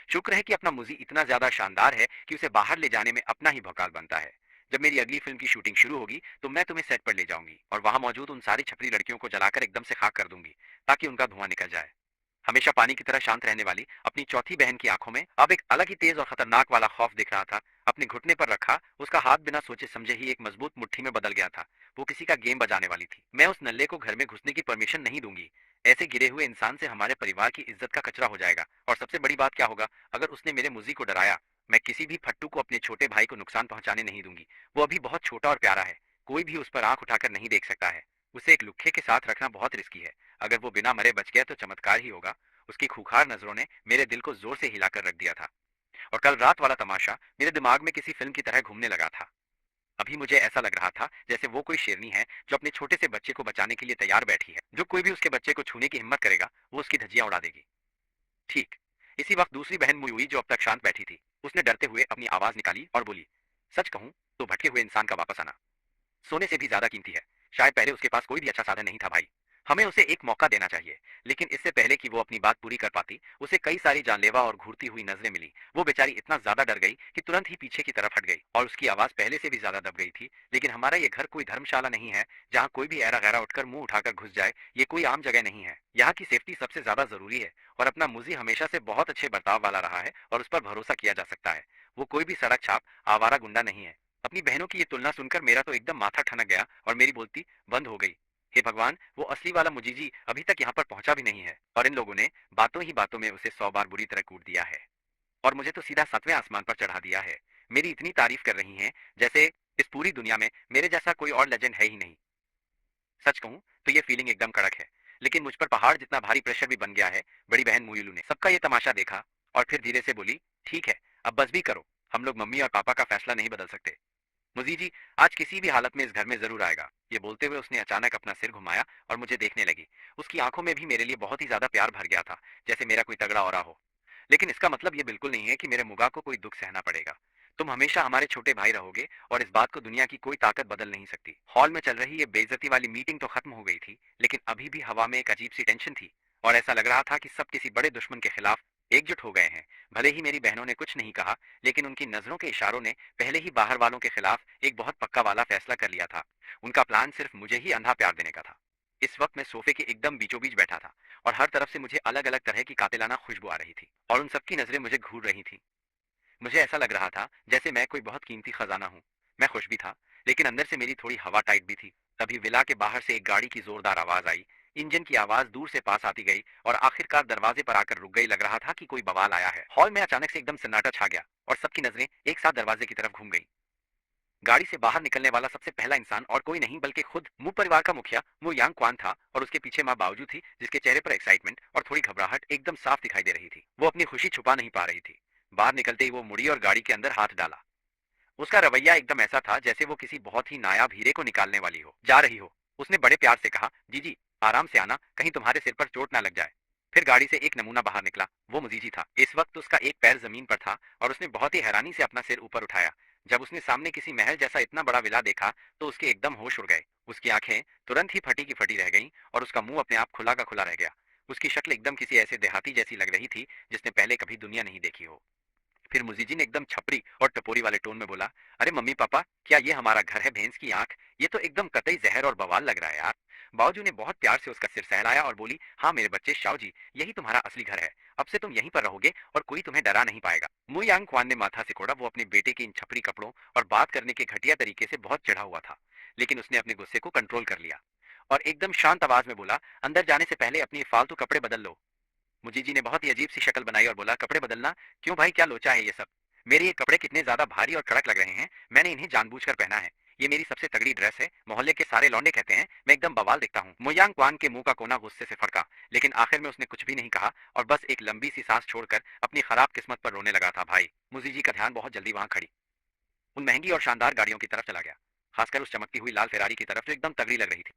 शुक्र है कि अपना मुजी इतना ज्यादा शानदार है कि उसे बाहर ले जाने में अपना ही भौकाल बनता है। जब मेरी अगली फिल्म की शूटिंग शुरू होगी तो मैं तुम्हें सेट पर ले जाऊंगी और वहां मौजूद उन सारी छपरी लड़कियों को जलाकर एकदम से खाक कर दूंगी, ताकि उनका धुआं निकल जाए। हमेशा पानी की तरह शांत रहने वाली अपनी चौथी बहन की आंखों में अब एक अलग ही तेज और खतरनाक वाला खौफ दिख रहा था। अपने घुटने पर रखा उसका हाथ बिना सोचे समझे ही एक मजबूत मुट्ठी में बदल गया था। वो किसी का गेम बजाने वाली थी। मैं उस नल्ले को घर में घुसने की परमिशन नहीं दूंगी। ऐसे गिरे हुए इंसान से हमारे परिवार की इज्जत का कचरा हो जाएगा। और सबसे बड़ी बात क्या होगा, अगर उसने मेरे मुजी को डराया। मैं किसी भी फट्टू को अपने छोटे भाई को नुकसान पहुंचाने नहीं दूंगी। वो अभी बहुत छोटा और प्यारा है, कोई भी उस पर आंख उठाकर नहीं देख सकता है। उसे एक लुखे के साथ रखना बहुत रिस्की है। अगर वो बिना मरे बच गया तो चमत्कार ही होगा। उसकी खूंखार नजरों ने मेरे दिल को जोर से हिलाकर रख दिया था। और कल रात वाला तमाशा मेरे दिमाग में किसी फिल्म की तरह घूमने लगा था। अभी मुझे ऐसा लग रहा था जैसे वो कोई शेरनी है जो अपने छोटे से बच्चे को बचाने के लिए तैयार बैठी है। जो कोई भी उसके बच्चे को छूने की हिम्मत करेगा वो उसकी धज्जियां उड़ा देगी। ठीक इसी वक्त दूसरी बहन मुई जो अब तक शांत बैठी थी, उसने डरते हुए अपनी आवाज निकाली और बोली, सच कहूं तो भटके हुए इंसान का वापस आना सोने से भी ज्यादा कीमती है। शायद पहले उसके पास कोई भी अच्छा साधन नहीं था भाई। हमें उसे एक मौका देना चाहिए। लेकिन इससे पहले कि वो अपनी बात पूरी कर पाती, उसे कई सारी जानलेवा और घूरती हुई नजरें मिली। वो बेचारी इतना ज्यादा डर गई कि तुरंत ही पीछे की तरफ हट गई और उसकी आवाज पहले से भी ज्यादा दब गई थी। लेकिन हमारा ये घर कोई धर्मशाला नहीं है जहाँ कोई भी ऐरा गैरा उठकर मुंह उठाकर घुस जाए। ये कोई आम जगह नहीं है। यहाँ की सेफ्टी सबसे ज्यादा जरूरी है। और अपना मुजी हमेशा से बहुत अच्छे बर्ताव वाला रहा है और उस पर भरोसा किया जा सकता है। वो कोई भी सड़क छाप आवारा गुंडा नहीं है। अपनी बहनों की ये तुलना सुनकर मेरा तो एकदम माथा ठनक गया और मेरी बोलती बंद हो गई। हे भगवान, वो असली वाला मुजीजी अभी तक यहाँ पर पहुंचा भी नहीं है और इन लोगों ने बातों ही बातों में उसे 100 बार बुरी तरह कूट दिया है और मुझे तो सीधा 7वें आसमान पर चढ़ा दिया है। मेरी इतनी तारीफ कर रही हैं जैसे इस पूरी दुनिया में मेरे जैसा कोई और लेजेंड है ही नहीं। सच कहूं तो ये फीलिंग एकदम कड़क है, लेकिन मुझ पर पहाड़ जितना भारी प्रेशर भी बन गया है। बड़ी बहन मुयुलू ने सबका ये तमाशा देखा और फिर धीरे से बोली, ठीक है अब बस भी करो। हम लोग मम्मी और पापा का फैसला नहीं बदल सकते। मुजी जी आज किसी भी हालत में इस घर में जरूर आएगा। ये बोलते हुए उसने अचानक अपना सिर घुमाया और मुझे देखने लगी। उसकी आंखों में भी मेरे लिए बहुत ही ज्यादा प्यार भर गया था, जैसे मेरा कोई तगड़ा औरा हो। लेकिन इसका मतलब ये बिल्कुल नहीं है कि मेरे मुगा को कोई दुख सहना पड़ेगा। तुम हमेशा हमारे छोटे भाई रहोगे और इस बात को दुनिया की कोई ताकत बदल नहीं सकती। हॉल में चल रही ये बेइज्जती वाली मीटिंग तो खत्म हो गई थी, लेकिन अभी भी हवा में एक अजीब सी टेंशन थी और ऐसा लग रहा था कि सब किसी बड़े दुश्मन के खिलाफ एकजुट हो गए हैं। भले ही मेरी बहनों ने कुछ नहीं कहा, लेकिन उनकी नजरों के इशारों ने पहले ही बाहर वालों के खिलाफ एक बहुत पक्का वाला फैसला कर लिया था। उनका प्लान सिर्फ मुझे ही अंधा प्यार देने का था। इस वक्त मैं सोफे के एकदम बीचों बीच बैठा था और हर तरफ से मुझे अलग अलग तरह की कातिलाना खुशबू आ रही थी और उन सबकी नजरें मुझे घूर रही थी। मुझे ऐसा लग रहा था जैसे मैं कोई बहुत कीमती खजाना हूँ। मैं खुश भी था, लेकिन अंदर से मेरी थोड़ी हवा टाइट भी थी। तभी विला के बाहर से एक गाड़ी की जोरदार आवाज आई। इंजन की आवाज दूर से पास आती गई और आखिरकार दरवाजे पर आकर रुक गई। लग रहा था कि कोई बवाल आया है। हॉल में अचानक से एकदम सन्नाटा छा गया और सबकी नजरें एक साथ दरवाजे की तरफ घूम गई। गाड़ी से बाहर निकलने वाला सबसे पहला इंसान और कोई नहीं बल्कि खुद मु परिवार का मुखिया वो यांग क्वान था और उसके पीछे माँ बावजू थी, जिसके चेहरे पर एक्साइटमेंट और थोड़ी घबराहट एकदम साफ दिखाई दे रही थी। वो अपनी खुशी छुपा नहीं पा रही थी। बाहर निकलते ही वो मुड़ी और गाड़ी के अंदर हाथ डाला। उसका रवैया एकदम ऐसा था जैसे वो किसी बहुत ही नायाब हीरे को निकालने वाली हो जा रही हो। उसने बड़े प्यार से कहा, जीजी आराम से आना, कहीं तुम्हारे सिर पर चोट ना लग जाए। फिर गाड़ी से एक नमूना बाहर निकला। वो मुजीजी था। इस वक्त उसका एक पैर जमीन पर था और उसने बहुत ही हैरानी से अपना सिर ऊपर उठाया। जब उसने सामने किसी महल जैसा इतना बड़ा विला देखा तो उसके एकदम होश उड़ गए। उसकी आंखें तुरंत ही फटी की फटी रह गईं और उसका मुंह अपने आप खुला का खुला रह गया। उसकी शक्ल एकदम किसी ऐसे देहाती जैसी लग रही थी जिसने पहले कभी दुनिया नहीं देखी हो। फिर मुजी जी ने एकदम छपरी और टपोरी वाले टोन में बोला, अरे मम्मी पापा, क्या ये हमारा घर है भैंस की आंख? ये तो एकदम कतई जहर और बवाल लग रहा है यार। बाओजू ने बहुत प्यार से उसका सिर सहलाया और बोली, हाँ मेरे बच्चे शाओ जी, यही तुम्हारा असली घर है। अब से तुम यहीं पर रहोगे और कोई तुम्हें डरा नहीं पाएगा। मु यांग क्वान ने माथा सिकोड़ा। वो अपने बेटे के इन छपरी कपड़ों और बात करने के घटिया तरीके से बहुत चिढ़ा हुआ था, लेकिन उसने अपने गुस्से को कंट्रोल कर लिया और एकदम शांत आवाज में बोला, अंदर जाने से पहले अपनी फालतू कपड़े बदल लो। मुजी जी ने बहुत ही अजीब सी शक्ल बनाई और बोला, कपड़े बदलना? क्यों भाई, क्या लोचा है ये सब? मेरे ये कपड़े कितने ज्यादा भारी और कड़क लग रहे हैं, मैंने इन्हें जानबूझकर पहना है। ये मेरी सबसे तगड़ी ड्रेस है, मोहल्ले के सारे लौंडे कहते हैं मैं एकदम बवाल दिखता हूँ। मोयांग क्वान के मुंह का कोना गुस्से से फड़का, लेकिन आखिर में उसने कुछ भी नहीं कहा और बस एक लंबी सी सांस छोड़कर अपनी खराब किस्मत पर रोने लगा था। भाई मुजी जी का ध्यान बहुत जल्दी वहां खड़ी उन महंगी और शानदार गाड़ियों की तरफ चला गया, खासकर उस चमकती हुई लाल फेरारी की तरफ जो एकदम तगड़ी लग रही थी।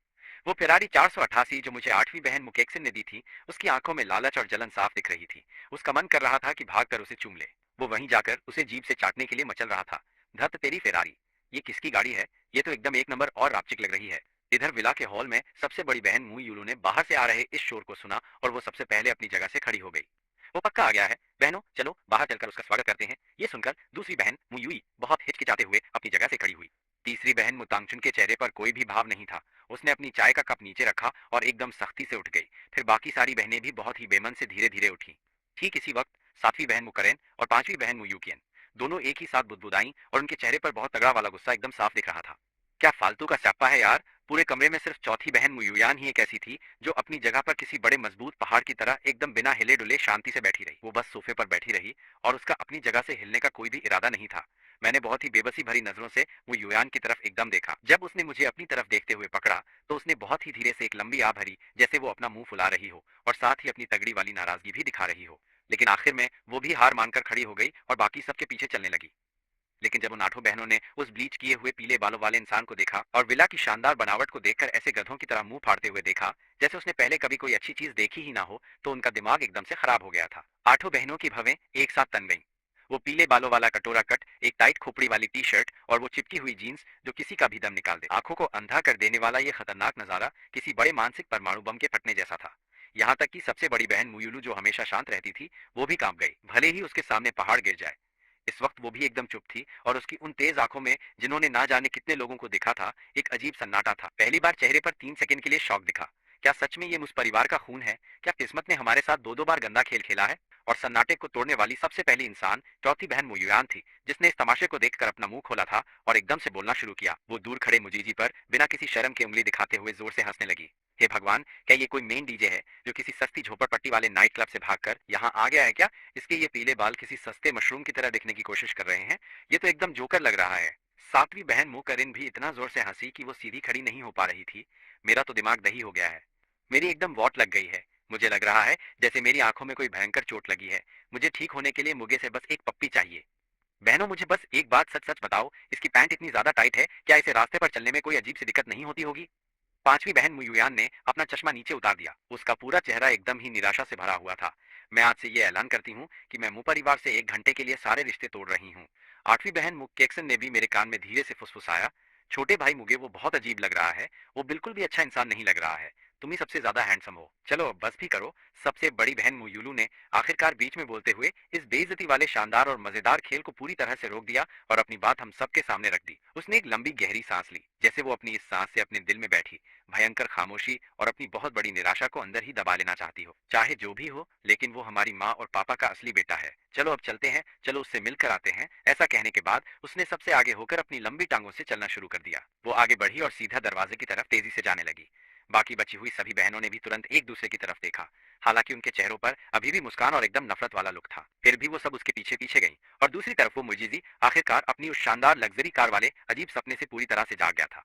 वो फेरारी 488 जो मुझे आठवीं बहन मुकेक्सिन ने दी थी, उसकी आंखों में लालच और जलन साफ दिख रही थी। उसका मन कर रहा था कि भागकर उसे चूम ले। वो वहीं जाकर उसे जीभ से चाटने के लिए मचल रहा था। धत तेरी फेरारी, ये किसकी गाड़ी है? ये तो एकदम एक नंबर और रापचिक लग रही है। इधर विला के हॉल में सबसे बड़ी बहन मुई यूलू ने बाहर से आ रहे इस शोर को सुना और वो सबसे पहले अपनी जगह से खड़ी हो गई। वो पक्का आ गया है, बहनों चलो बाहर चलकर उसका स्वागत करते हैं। ये सुनकर दूसरी बहन मुयुई बहुत हिचकिचाते हुए अपनी जगह से खड़ी हुई। तीसरी बहन मुतांगचुन के चेहरे पर कोई भी भाव नहीं था। उसने अपनी चाय का कप नीचे रखा और एकदम सख्ती से उठ गई। फिर बाकी सारी बहनें भी बहुत ही बेमन से धीरे धीरे उठी। ठीक इसी वक्त सातवीं बहन मुकरेन और पांचवी बहन मुयूकियन दोनों एक ही साथ बुदबुदाई और उनके चेहरे पर बहुत तगड़ा वाला गुस्सा एकदम साफ दिख रहा था। क्या फालतू का स्यापा है यार। पूरे कमरे में सिर्फ चौथी बहन मुयुयान ही एक ऐसी थी जो अपनी जगह पर किसी बड़े मजबूत पहाड़ की तरह एकदम बिना हिले डुले शांति से बैठी रही। वो बस सोफे पर बैठी रही और उसका अपनी जगह से हिलने का कोई भी इरादा नहीं था। मैंने बहुत ही बेबसी भरी नजरों से वो युयान की तरफ एकदम देखा। जब उसने मुझे अपनी तरफ देखते हुए पकड़ा तो उसने बहुत ही धीरे से एक लंबी आ भरी, जैसे वो अपना मुंह फुला रही हो और साथ ही अपनी तगड़ी वाली नाराजगी भी दिखा रही हो। लेकिन आखिर में वो भी हार मानकर खड़ी हो गई और बाकी सबके पीछे चलने लगी। लेकिन जब उन आठों बहनों ने उस ब्लीच किए हुए पीले बालों वाले इंसान को देखा और विला की शानदार बनावट को देखकर ऐसे गधों की तरह मुंह फाड़ते हुए देखा जैसे उसने पहले कभी कोई अच्छी चीज देखी ही ना हो, तो उनका दिमाग एकदम से खराब हो गया था। आठों बहनों की भवें एक साथ तन गईं। वो पीले बालों वाला कटोरा कट, एक टाइट खोपड़ी वाली टी शर्ट और वो चिपकी हुई जीन्स जो किसी का भी दम निकाल दे। आंखों को अंधा कर देने वाला ये खतरनाक नजारा किसी बड़े मानसिक परमाणु बम के फटने जैसा था। यहाँ तक कि सबसे बड़ी बहन मुयुलू जो हमेशा शांत रहती थी, वो भी कांप गई, भले ही उसके सामने पहाड़ गिर जाए। इस वक्त वो भी एकदम चुप थी और उसकी उन तेज आंखों में, जिन्होंने ना जाने कितने लोगों को देखा था, एक अजीब सन्नाटा था। पहली बार चेहरे पर 3 सेकंड के लिए शौक दिखा। क्या सच में ये मुझ परिवार का खून है? क्या किस्मत ने हमारे साथ दो दो बार गंदा खेल खेला है? और सन्नाटे को तोड़ने वाली सबसे पहली इंसान चौथी बहन मुयुयान थी, जिसने इस तमाशे को देखकर अपना मुंह खोला था और एकदम से बोलना शुरू किया। वो दूर खड़े मुजीजी पर बिना किसी शर्म के उंगली दिखाते हुए जोर से हंसने लगी। हे भगवान, क्या ये कोई मेन डीजे है जो किसी सस्ती झोपड़पट्टी वाले नाइट क्लब से भागकर यहाँ आ गया है क्या? इसके ये पीले बाल किसी सस्ते मशरूम की तरह दिखने की कोशिश कर रहे हैं। ये तो एकदम जोकर लग रहा है। सातवीं बहन मुकरिन भी इतना जोर से हंसी कि वो सीधी खड़ी नहीं हो पा रही थी। मेरा तो दिमाग दही हो गया है। मेरी एकदम वॉट लग गई है। मुझे लग रहा है जैसे मेरी आंखों में कोई भयंकर चोट लगी है। मुझे ठीक होने के लिए मुगे से बस एक पप्पी चाहिए। बहनों मुझे बस एक बात सच सच बताओ, इसकी पैंट इतनी ज्यादा टाइट है, क्या इसे रास्ते पर चलने में कोई अजीब सी दिक्कत नहीं होती होगी? पांचवी बहन मुयुयान ने अपना चश्मा नीचे उतार दिया। उसका पूरा चेहरा एकदम ही निराशा से भरा हुआ था। मैं आज से ये ऐलान करती हूँ कि मैं मुंह परिवार से 1 घंटे के लिए सारे रिश्ते तोड़ रही हूँ। आठवीं बहन मुकेक्सन ने भी मेरे कान में धीरे से फुसफुसाया, छोटे भाई मुगे, वो बहुत अजीब लग रहा है। वो बिल्कुल भी अच्छा इंसान नहीं लग रहा है। तुम ही सबसे ज्यादा हैंडसम हो। चलो अब बस भी करो। सबसे बड़ी बहन मुयुलू ने आखिरकार बीच में बोलते हुए इस बेइज्जती वाले शानदार और मजेदार खेल को पूरी तरह से रोक दिया और अपनी बात हम सबके सामने रख दी। उसने एक लंबी गहरी सांस ली, जैसे वो अपनी इस सांस से अपने दिल में बैठी भयंकर खामोशी और अपनी बहुत बड़ी निराशा को अंदर ही दबा लेना चाहती हो। चाहे जो भी हो, लेकिन वो हमारी माँ और पापा का असली बेटा है। चलो अब चलते हैं, चलो उससे मिलकर आते हैं। ऐसा कहने के बाद उसने सबसे आगे होकर अपनी लंबी टांगों से चलना शुरू कर दिया। वो आगे बढ़ी और सीधा दरवाजे की तरफ तेजी से जाने लगी। बाकी बची हुई सभी बहनों ने भी तुरंत एक दूसरे की तरफ देखा। हालांकि उनके चेहरों पर अभी भी मुस्कान और एकदम नफरत वाला लुक था, फिर भी वो सब उसके पीछे पीछे गई। और दूसरी तरफ वो मुजीजी आखिरकार अपनी उस शानदार लग्जरी कार वाले अजीब सपने से पूरी तरह से जाग गया था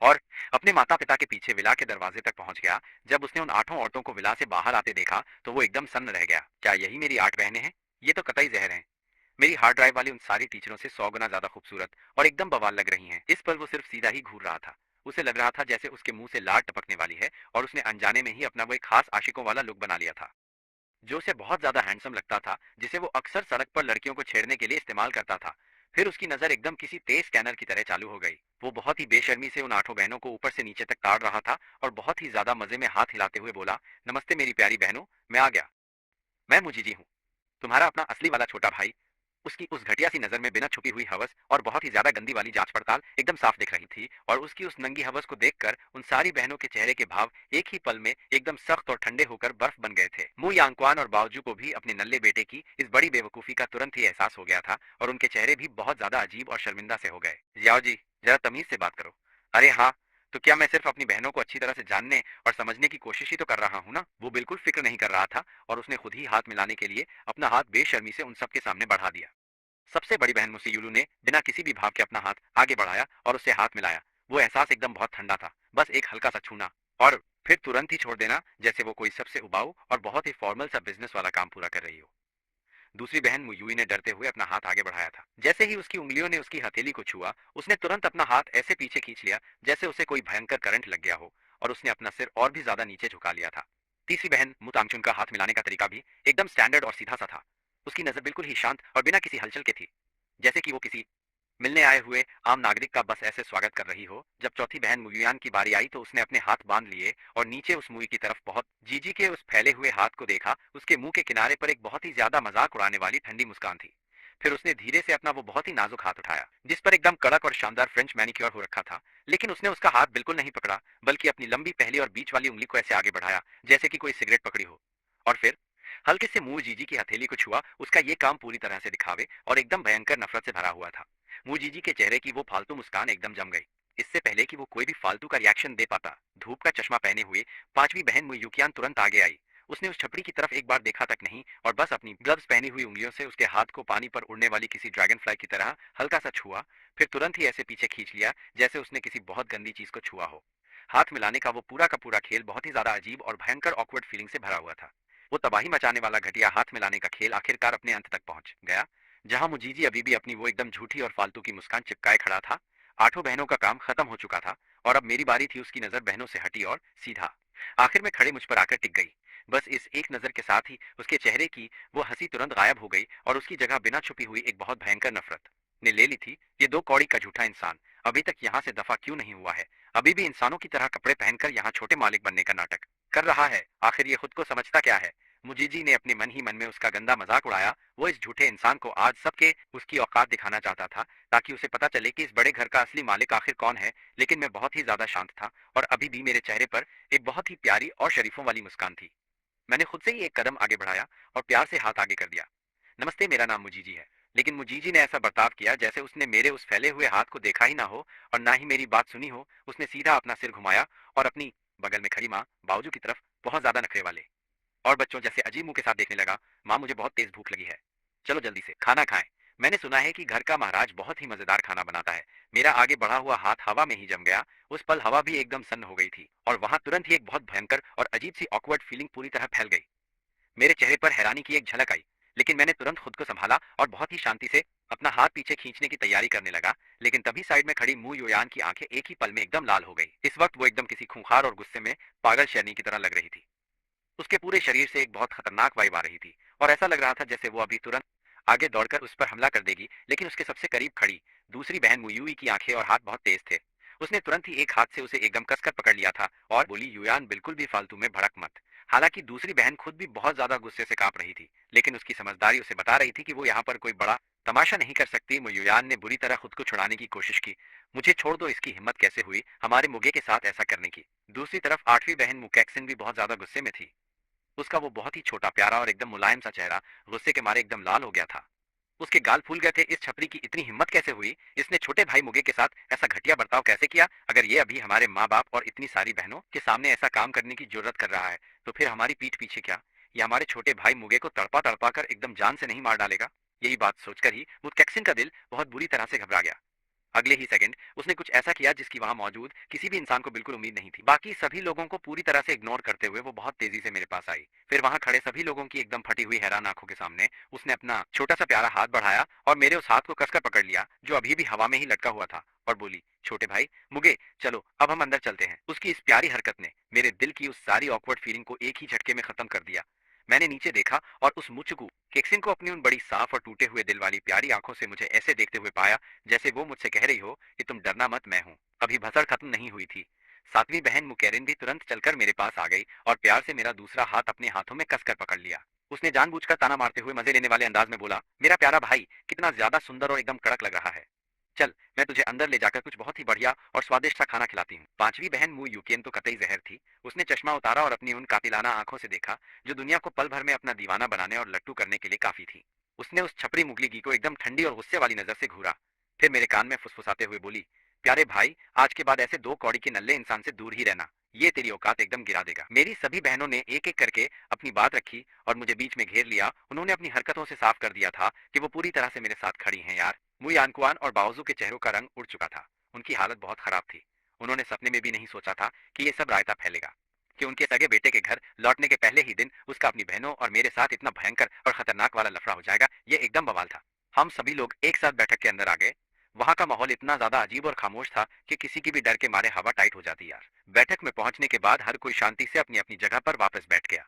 और अपने माता पिता के पीछे विला के दरवाजे तक पहुंच गया। जब उसने उन आठों औरतों को विला से बाहर आते देखा तो वो एकदम सन्न रह गया। क्या यही मेरी 8 बहनें हैं? ये तो कतई जहर हैं। मेरी हार्ड ड्राइव वाली उन सारी टीचरों से 100 गुना ज्यादा खूबसूरत और एकदम बवाल लग रही हैं। इस पर वो सिर्फ सीधा ही घूर रहा था। उसे लग रहा था जैसे उसके मुंह से लार टपकने वाली है और उसने अनजाने में ही अपना वो एक खास आशिकों वाला लुक बना लिया था, जो उसे बहुत ज्यादा हैंडसम लगता था, जिसे वो अक्सर सड़क पर लड़कियों को छेड़ने के लिए इस्तेमाल करता था। फिर उसकी नजर एकदम किसी तेज स्कैनर की तरह चालू हो गई। वो बहुत ही बेशर्मी से उन आठों बहनों को ऊपर से नीचे तक ताड़ रहा था और बहुत ही ज्यादा मजे में हाथ हिलाते हुए बोला, नमस्ते मेरी प्यारी बहनों, मैं आ गया। मैं मुजीजी हूँ, तुम्हारा अपना असली वाला छोटा भाई। उसकी उस घटिया सी नजर में बिना छुपी हुई हवस और बहुत ही ज्यादा गंदी वाली जांच पड़ताल एकदम साफ दिख रही थी, और उसकी उस नंगी हवस को देखकर उन सारी बहनों के चेहरे के भाव एक ही पल में एकदम सख्त और ठंडे होकर बर्फ बन गए थे। मु यांगक्वान और बावजू को भी अपने नल्ले बेटे की इस बड़ी बेवकूफी का तुरंत ही एहसास हो गया था, और उनके चेहरे भी बहुत ज्यादा अजीब और शर्मिंदा से हो गए। जियाओ जी, जरा तमीज से बात करो। अरे हाँ, तो क्या मैं सिर्फ अपनी बहनों को अच्छी तरह से जानने और समझने की कोशिश ही तो कर रहा हूँ ना। वो बिल्कुल फिक्र नहीं कर रहा था, और उसने खुद ही हाथ मिलाने के लिए अपना हाथ बेशर्मी से उन सबके सामने बढ़ा दिया। सबसे बड़ी बहन मुसी युलू ने बिना किसी भी भाव के अपना हाथ आगे बढ़ाया और उससे हाथ मिलाया। वो एहसास एकदम बहुत ठंडा था, बस एक हल्का सा छूना और फिर तुरंत ही छोड़ देना, जैसे वो कोई सबसे उबाऊ और बहुत ही फॉर्मल सा बिजनेस वाला काम पूरा कर रही हो। दूसरी बहन मुयुई ने डरते हुए अपना हाथ आगे बढ़ाया था। जैसे ही उसकी उंगलियों ने उसकी हथेली को छुआ, उसने तुरंत अपना हाथ ऐसे पीछे खींच लिया जैसे उसे कोई भयंकर करंट लग गया हो, और उसने अपना सिर और भी ज्यादा नीचे झुका लिया था। तीसरी बहन मुतांगचुन का हाथ मिलाने का तरीका भी एकदम स्टैंडर्ड और सीधा सा था। उसकी नजर बिल्कुल ही शांत और बिना किसी हलचल के थी, जैसे कि वो किसी मिलने आए हुए आम नागरिक का बस ऐसे स्वागत कर रही हो। जब चौथी बहन मुयुयान की बारी आई तो उसने अपने हाथ बांध लिए और नीचे उस मुई की तरफ बहुत जीजी के उस फैले हुए हाथ को देखा। उसके मुंह के किनारे पर एक बहुत ही ज्यादा मजाक उड़ाने वाली ठंडी मुस्कान थी। फिर उसने धीरे से अपना वो बहुत ही नाजुक हाथ उठाया, जिस पर एकदम कड़क और शानदार फ्रेंच मैनिक्योर हो रखा था, लेकिन उसने उसका हाथ बिल्कुल नहीं पकड़ा, बल्कि अपनी लंबी पहली और बीच वाली उंगली को ऐसे आगे बढ़ाया जैसे कि कोई सिगरेट पकड़ी हो। और फिर हल्के से मुंह जीजी की हथेली को छुआ। उसका ये काम पूरी तरह से दिखावे और एकदम भयंकर नफरत से भरा हुआ था। मुजीजी के चेहरे की वो फालतू मुस्कान एकदम जम गई। इससे पहले कि वो कोई भी फालतू का रिएक्शन दे पाता, धूप का चश्मा पहने हुए पांचवी बहन मुयुकियान तुरंत आगे आई। उसने उस छपरी की तरफ एक बार देखा तक नहीं, और बस अपनी ग्लव्स पहनी हुई उंगलियों से उसके हाथ को पानी पर उड़ने वाली किसी ड्रैगन फ्लाई की तरह हल्का सा छुआ। फिर तुरंत ही ऐसे पीछे खींच लिया जैसे उसने किसी बहुत गंदी चीज को छुआ हो। हाथ मिलाने का वो पूरा का पूरा खेल बहुत ही ज्यादा अजीब और भयंकर ऑकवर्ड फीलिंग से भरा हुआ था। वो तबाही मचाने वाला घटिया हाथ मिलाने का खेल आखिरकार अपने अंत तक पहुंच गया, जहां मुजीजी अभी भी अपनी वो एकदम झूठी और फालतू की मुस्कान चिपकाए खड़ा था। आठों बहनों का काम खत्म हो चुका था, और अब मेरी बारी थी। उसकी नजर बहनों से हटी और सीधा आखिर में खड़े मुझ पर आकर टिक गई। बस इस एक नजर के साथ ही उसके चेहरे की वो हंसी तुरंत गायब हो गई, और उसकी जगह बिना छुपी हुई एक बहुत भयंकर नफरत ने ले ली थी। ये दो कौड़ी का झूठा इंसान अभी तक यहाँ से दफा क्यों नहीं हुआ है? अभी भी इंसानों की तरह कपड़े पहनकर यहाँ छोटे मालिक बनने का नाटक कर रहा है। आखिर ये खुद को समझता क्या है? मुजीजी ने अपने मन ही मन में उसका गंदा मजाक उड़ाया। वो इस झूठे इंसान को आज सबके उसकी औकात दिखाना चाहता था, ताकि उसे पता चले कि इस बड़े घर का असली मालिक आखिर कौन है। लेकिन मैं बहुत ही ज्यादा शांत था, और अभी भी मेरे चेहरे पर एक बहुत ही प्यारी और शरीफों वाली मुस्कान थी। मैंने खुद से ही एक कदम आगे बढ़ाया और प्यार से हाथ आगे कर दिया। नमस्ते, मेरा नाम मुजीजी है। लेकिन मुजीजी ने ऐसा बर्ताव किया जैसे उसने मेरे उस फैले हुए हाथ को देखा ही ना हो, और ना ही मेरी बात सुनी हो। उसने सीधा अपना सिर घुमाया और अपनी बगल में खड़ी माँ बावजू की तरफ बहुत ज्यादा नखरे वाले और बच्चों जैसे अजीब मुंह के साथ देखने लगा। माँ, मुझे बहुत तेज भूख लगी है, चलो जल्दी से खाना खाएं। मैंने सुना है कि घर का महाराज बहुत ही मजेदार खाना बनाता है। मेरा आगे बढ़ा हुआ हाथ हवा में ही जम गया। उस पल हवा भी एकदम सन्न हो गई थी, और वहां तुरंत ही एक बहुत भयंकर और अजीब सी ऑकवर्ड फीलिंग पूरी तरह फैल गई। मेरे चेहरे पर हैरानी की एक झलक आई, लेकिन मैंने तुरंत खुद को संभाला और बहुत ही शांति से अपना हाथ पीछे खींचने की तैयारी करने लगा। लेकिन तभी साइड में खड़ी मुंह योयान की आंखें एक ही पल में एकदम लाल हो गई। इस वक्त वो एकदम किसी खूंखार और गुस्से में पागल शेरनी की तरह लग रही थी। उसके पूरे शरीर से एक बहुत खतरनाक वाइब आ रही थी, और ऐसा लग रहा था जैसे वो अभी तुरंत आगे दौड़कर उस पर हमला कर देगी। लेकिन उसके सबसे करीब खड़ी दूसरी बहन मुयुई की आंखें और हाथ बहुत तेज थे। उसने तुरंत ही एक हाथ से उसे एकदम कसकर पकड़ लिया था और बोली, युयान बिल्कुल भी फालतू में भड़क मत। हालांकि दूसरी बहन खुद भी बहुत ज्यादा गुस्से से कांप रही थी, लेकिन उसकी समझदारी उसे बता रही थी कि वो यहाँ पर कोई बड़ा तमाशा नहीं कर सकती। मुयुयान ने बुरी तरह खुद को छुड़ाने की कोशिश की। मुझे छोड़ दो, इसकी हिम्मत कैसे हुई हमारे मुगे के साथ ऐसा करने की? दूसरी तरफ आठवीं बहन मुकैक्सिन भी बहुत ज्यादा गुस्से में थी। उसका वो बहुत ही छोटा प्यारा और एकदम मुलायम सा चेहरा गुस्से के मारे एकदम लाल हो गया था। उसके गाल फूल गए थे। इस छपरी की इतनी हिम्मत कैसे हुई? इसने छोटे भाई मुगे के साथ ऐसा घटिया बर्ताव कैसे किया? अगर ये अभी हमारे माँ बाप और इतनी सारी बहनों के सामने ऐसा काम करने की जरूरत कर रहा है, तो फिर हमारी पीठ पीछे क्या ये हमारे छोटे भाई मुगे को तड़पा तड़पा कर एकदम जान से नहीं मार डालेगा? यही बात सोचकर ही मुत्कैक्सिन का दिल बहुत बुरी तरह से घबरा गया। अगले ही सेकंड उसने कुछ ऐसा किया जिसकी वहां मौजूद किसी भी इंसान को बिल्कुल उम्मीद नहीं थी। बाकी सभी लोगों को पूरी तरह से इग्नोर करते हुए वो बहुत तेजी से मेरे पास आई। फिर वहां खड़े सभी लोगों की एकदम फटी हुई हैरान आंखों के सामने उसने अपना छोटा सा प्यारा हाथ बढ़ाया और मेरे उस हाथ को कसकर पकड़ लिया जो अभी भी हवा में ही लटका हुआ था, और बोली, छोटे भाई मुगे, चलो अब हम अंदर चलते हैं। उसकी इस प्यारी हरकत ने मेरे दिल की उस सारी ऑकवर्ड फीलिंग को एक ही झटके में खत्म कर दिया। मैंने नीचे देखा और उस मुचुकू केक्सिन को अपनी उन बड़ी साफ और टूटे हुए दिल वाली प्यारी आंखों से मुझे ऐसे देखते हुए पाया जैसे वो मुझसे कह रही हो कि तुम डरना मत, मैं हूं। अभी भसड़ खत्म नहीं हुई थी। सातवीं बहन मुकेरिन भी तुरंत चलकर मेरे पास आ गई और प्यार से मेरा दूसरा हाथ अपने हाथों में कसकर पकड़ लिया। उसने जानबूझकर ताना मारते हुए मजे लेने वाले अंदाज में बोला, मेरा प्यारा भाई कितना ज्यादा सुंदर और एकदम कड़क लग रहा है। चल, मैं तुझे अंदर ले जाकर कुछ बहुत ही बढ़िया और स्वादिष्ट सा खाना खिलाती हूँ। पांचवी बहन मु यूकेन तो कतई जहर थी। उसने चश्मा उतारा और अपनी उन कातिलाना आंखों से देखा जो दुनिया को पल भर में अपना दीवाना बनाने और लट्टू करने के लिए काफी थी। उसने उस छपरी मुगली को एकदम ठंडी और गुस्से वाली नजर से घूरा, फिर मेरे कान में फुसफुसाते हुए बोली, प्यारे भाई, आज के बाद ऐसे दो कौड़ी के नल्ले इंसान से दूर ही रहना। ये तेरी औकात एकदम गिरा देगा। मेरी सभी बहनों ने एक एक करके अपनी बात रखी और मुझे बीच में घेर लिया। उन्होंने अपनी हरकतों से साफ कर दिया था कि वो पूरी तरह से मेरे साथ खड़ी हैं यार। मुई आनकुआन और बावजू के चेहरों का रंग उड़ चुका था। उनकी हालत बहुत खराब थी। उन्होंने सपने में भी नहीं सोचा था कि ये सब रायता फैलेगा, कि उनके सगे बेटे के घर लौटने के पहले ही दिन उसका अपनी बहनों और मेरे साथ इतना भयंकर और खतरनाक वाला लफड़ा हो जाएगा। ये एकदम बवाल था। हम सभी लोग एक साथ बैठक के अंदर आ गए। वहां का माहौल इतना ज्यादा अजीब और खामोश था कि किसी की भी डर के मारे हवा टाइट हो जाती यार। बैठक में पहुंचने के बाद हर कोई शांति से अपनी अपनी जगह पर वापस बैठ गया।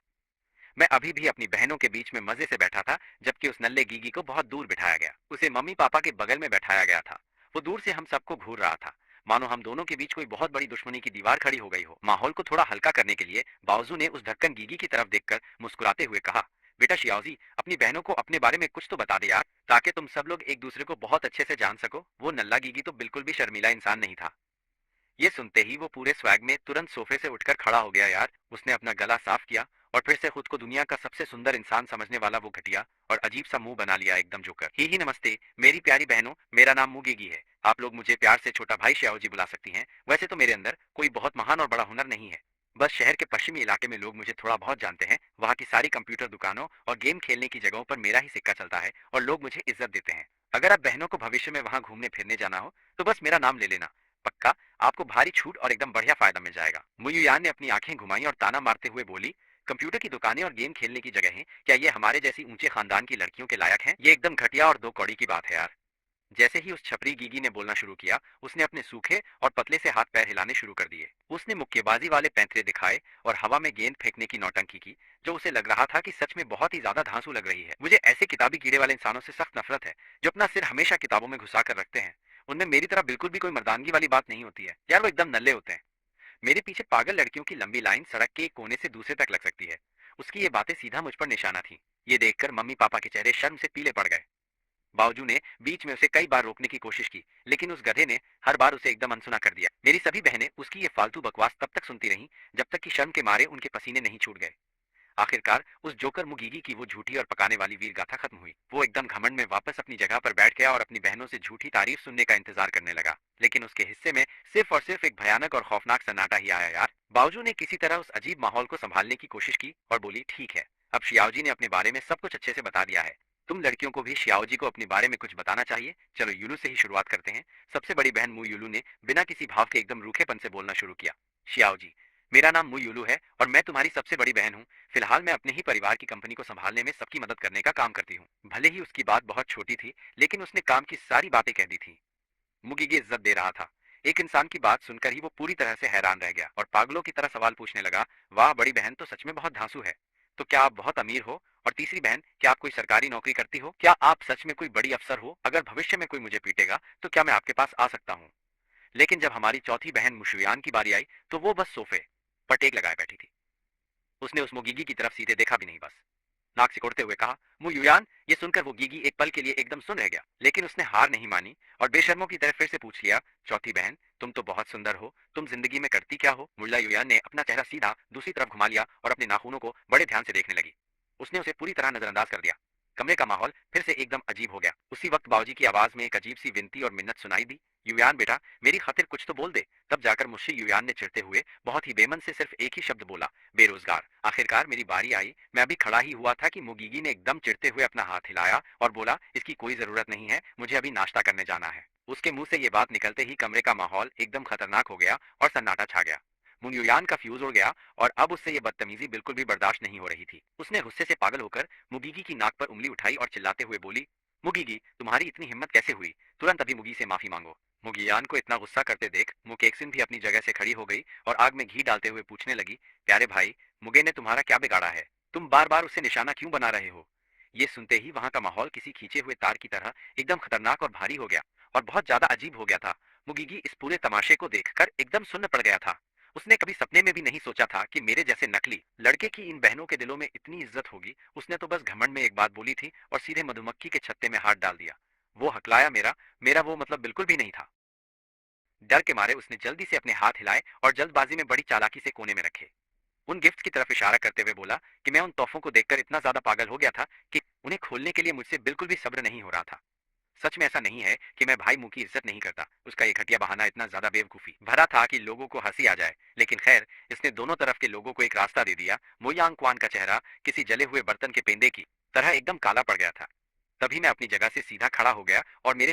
मैं अभी भी अपनी बहनों के बीच में मजे से बैठा था, जबकि उस नल्ले गीगी को बहुत दूर बिठाया गया। उसे मम्मी पापा के बगल में बैठाया गया था। वो दूर से हम सबको घूर रहा था, मानो हम दोनों के बीच कोई बहुत बड़ी दुश्मनी की दीवार खड़ी हो गई हो। माहौल को थोड़ा हल्का करने के लिए बावजू ने उस ढक्कन गीगी की तरफ देखकर मुस्कुराते हुए कहा, बेटा शियाओजी, अपनी बहनों को अपने बारे में कुछ तो बता दे यार, ताकि तुम सब लोग एक दूसरे को बहुत अच्छे से जान सको। वो नल्ला गीगी तो बिल्कुल भी शर्मीला इंसान नहीं था। ये सुनते ही वो पूरे स्वैग में तुरंत सोफे से उठकर खड़ा हो गया यार। उसने अपना गला साफ किया और फिर से खुद को दुनिया का सबसे सुंदर इंसान समझने वाला वो घटिया और अजीब सा मुंह बना लिया एकदम जोकर। ही नमस्ते मेरी प्यारी बहनों, मेरा नाम मुगेगी है। आप लोग मुझे प्यार से छोटा भाई श्याओ जी बुला सकती हैं। वैसे तो मेरे अंदर कोई बहुत महान और बड़ा हुनर नहीं है। बस शहर के पश्चिमी इलाके में लोग मुझे थोड़ा बहुत जानते हैं। वहाँ की सारी कंप्यूटर दुकानों और गेम खेलने की जगहों पर मेरा ही सिक्का चलता है और लोग मुझे इज्जत देते हैं। अगर आप बहनों को भविष्य में वहाँ घूमने फिरने जाना हो तो बस मेरा नाम ले लेना। पक्का आपको भारी छूट और एकदम बढ़िया फायदा मिल जाएगा। मुयुयान ने अपनी आंखें घुमाई और ताना मारते हुए बोली, कंप्यूटर की दुकानें और गेम खेलने की जगह हैं, क्या ये हमारे जैसी ऊंचे खानदान की लड़कियों के लायक हैं? ये एकदम घटिया और दो कौड़ी की बात है यार। जैसे ही उस छपरी गीगी ने बोलना शुरू किया, उसने अपने सूखे और पतले से हाथ पैर हिलाने शुरू कर दिए। उसने मुक्केबाजी वाले पैंतरे दिखाए और हवा में गेंद फेंकने की नौटंकी की, जो उसे लग रहा था कि सच में बहुत ही ज्यादा धांसू लग रही है। मुझे ऐसे किताबी कीड़े वाले इंसानों से सख्त नफरत है, जो अपना सिर हमेशा किताबों में घुसा कर रखते हैं। उनमें मेरी तरह बिल्कुल भी कोई मर्दानगी वाली बात नहीं होती है यार, वो एकदम नल्ले होते हैं। मेरे पीछे पागल लड़कियों की लंबी लाइन सड़क के एक कोने से दूसरे तक लग सकती है। उसकी ये बातें सीधा मुझ पर निशाना थी। ये देखकर मम्मी पापा के चेहरे शर्म से पीले पड़ गए। बावजू ने बीच में उसे कई बार रोकने की कोशिश की, लेकिन उस गधे ने हर बार उसे एकदम अनसुना कर दिया। मेरी सभी बहनें उसकी ये फालतू बकवास तब तक सुनती रहीं जब तक कि शर्म के मारे उनके पसीने नहीं छूट गए। आखिरकार उस जोकर मुगीगी की वो झूठी और पकाने वाली वीर गाथा खत्म हुई। वो एकदम घमंड में वापस अपनी जगह पर बैठ गया और अपनी बहनों से झूठी तारीफ सुनने का इंतजार करने लगा। लेकिन उसके हिस्से में सिर्फ और सिर्फ एक भयानक और खौफनाक सन्नाटा ही आया यार। बावजू ने किसी तरह उस अजीब माहौल को संभालने की कोशिश की और बोली, ठीक है, अब शियाओजी ने अपने बारे में सब कुछ अच्छे से बता दिया है। तुम लड़कियों को भी शियाओजी को अपने बारे में कुछ बताना चाहिए। चलो युलू से ही शुरुआत करते हैं। सबसे बड़ी बहन मु युलू ने बिना किसी भाव के एकदम रूखेपन से बोलना शुरू किया। शियाओजी, मेरा नाम मु युलू है और मैं तुम्हारी सबसे बड़ी बहन हूँ। फिलहाल मैं अपने ही परिवार की कंपनी को संभालने में सबकी मदद करने का काम करती हूँ। भले ही उसकी बात बहुत छोटी थी, लेकिन उसने काम की सारी बातें कह दी थी। मुगीगे इज्जत दे रहा था। एक इंसान की बात सुनकर ही वो पूरी तरह से हैरान रह गया और पागलों की तरह सवाल पूछने लगा, वाह बड़ी बहन तो सच में बहुत धांसू है। तो क्या आप बहुत अमीर हो? और तीसरी बहन, क्या आप कोई सरकारी नौकरी करती हो? क्या आप सच में कोई बड़ी अफसर हो? अगर भविष्य में कोई मुझे पीटेगा तो क्या मैं आपके पास आ सकता हूँ? लेकिन जब हमारी चौथी बहन मुशुयान की बारी आई तो वो बस सोफे पर टेक लगाए बैठी थी। उसने उस मुगीगी की तरफ सीधे देखा भी नहीं, बस नाक सिकोड़ते हुए कहा, मुयुयान। ये सुनकर वो गीगी एक पल के लिए एकदम सुन रह गया, लेकिन उसने हार नहीं मानी और बेशर्मों की तरह फिर से पूछ लिया, चौथी बहन, तुम तो बहुत सुंदर हो, तुम जिंदगी में करती क्या हो? मुल्ला युयान ने अपना चेहरा सीधा दूसरी तरफ घुमा लिया और अपने नाखूनों को बड़े ध्यान से देखने लगी। उसने उसे पूरी तरह नजरअंदाज कर दिया। कमरे का माहौल फिर से एकदम अजीब हो गया। उसी वक्त बाबूजी की आवाज में एक अजीब सी विनती और मिन्नत सुनाई दी, युयान बेटा, मेरी खातिर कुछ तो बोल दे। तब जाकर मुझसे युयान ने चिढ़ते हुए बहुत ही बेमन से सिर्फ एक ही शब्द बोला, बेरोजगार। आखिरकार मेरी बारी आई। मैं अभी खड़ा ही हुआ था कि मुगीगी ने एकदम चिढ़ते हुए अपना हाथ हिलाया और बोला, इसकी कोई जरूरत नहीं है, मुझे अभी नाश्ता करने जाना है। उसके मुंह से ये बात निकलते ही कमरे का माहौल एकदम खतरनाक हो गया और सन्नाटा छा गया। मुंगयुयान का फ्यूज उड़ गया और अब उससे ये बदतमीजी बिल्कुल भी बर्दाश्त नहीं हो रही थी। उसने गुस्से से पागल होकर मुगीगी की नाक पर उंगली उठाई और चिल्लाते हुए बोली, मुगीगी, तुम्हारी इतनी हिम्मत कैसे हुई? तुरंत अभी मुगी से माफी मांगो। मुगियान को इतना गुस्सा करते देख मुकेक्सिन भी अपनी जगह से खड़ी हो गई और आग में घी डालते हुए पूछने लगी, प्यारे भाई, मुगे ने तुम्हारा क्या बिगाड़ा है? तुम बार बार उसे निशाना क्यों बना रहे हो? ये सुनते ही वहां का माहौल किसी खींचे हुए तार की तरह एकदम खतरनाक और भारी हो गया और बहुत ज्यादा अजीब हो गया था। मुगीगी इस पूरे तमाशे को देखकर एकदम सुन्न पड़ गया था। उसने कभी सपने में भी नहीं सोचा था कि मेरे जैसे नकली लड़के की इन बहनों के दिलों में इतनी इज्जत होगी। उसने तो बस घमंड में एक बात बोली थी और सीधे मधुमक्खी के छत्ते में हाथ डाल दिया। वो हकलाया मेरा मेरा वो मतलब बिल्कुल भी नहीं था। डर के मारे उसने जल्दी से अपने हाथ हिलाए और जल्दबाजी में बड़ी चालाकी से कोने में रखे। उन गिफ्ट्स की तरफ इशारा करते हुए बोला कि मैं उन तोहफों को देखकर इतना ज्यादा पागल हो गया था कि उन्हें खोलने के लिए मुझसे बिल्कुल भी सब्र नहीं हो रहा था। सच में ऐसा नहीं है कि मैं भाई मुंह की इज्जत नहीं करता। उसका ये घटिया बहाना इतना ज्यादा बेवकूफी भरा था कि लोगों को हंसी आ जाए, लेकिन खैर इसने दोनों तरफ के लोगों को एक रास्ता दे दिया। मोयांग क्वान का चेहरा किसी जले हुए बर्तन के पेंदे की तरह एकदम काला पड़ गया था। तभी मैं अपनी जगह से सीधा खड़ा हो गया और मेरे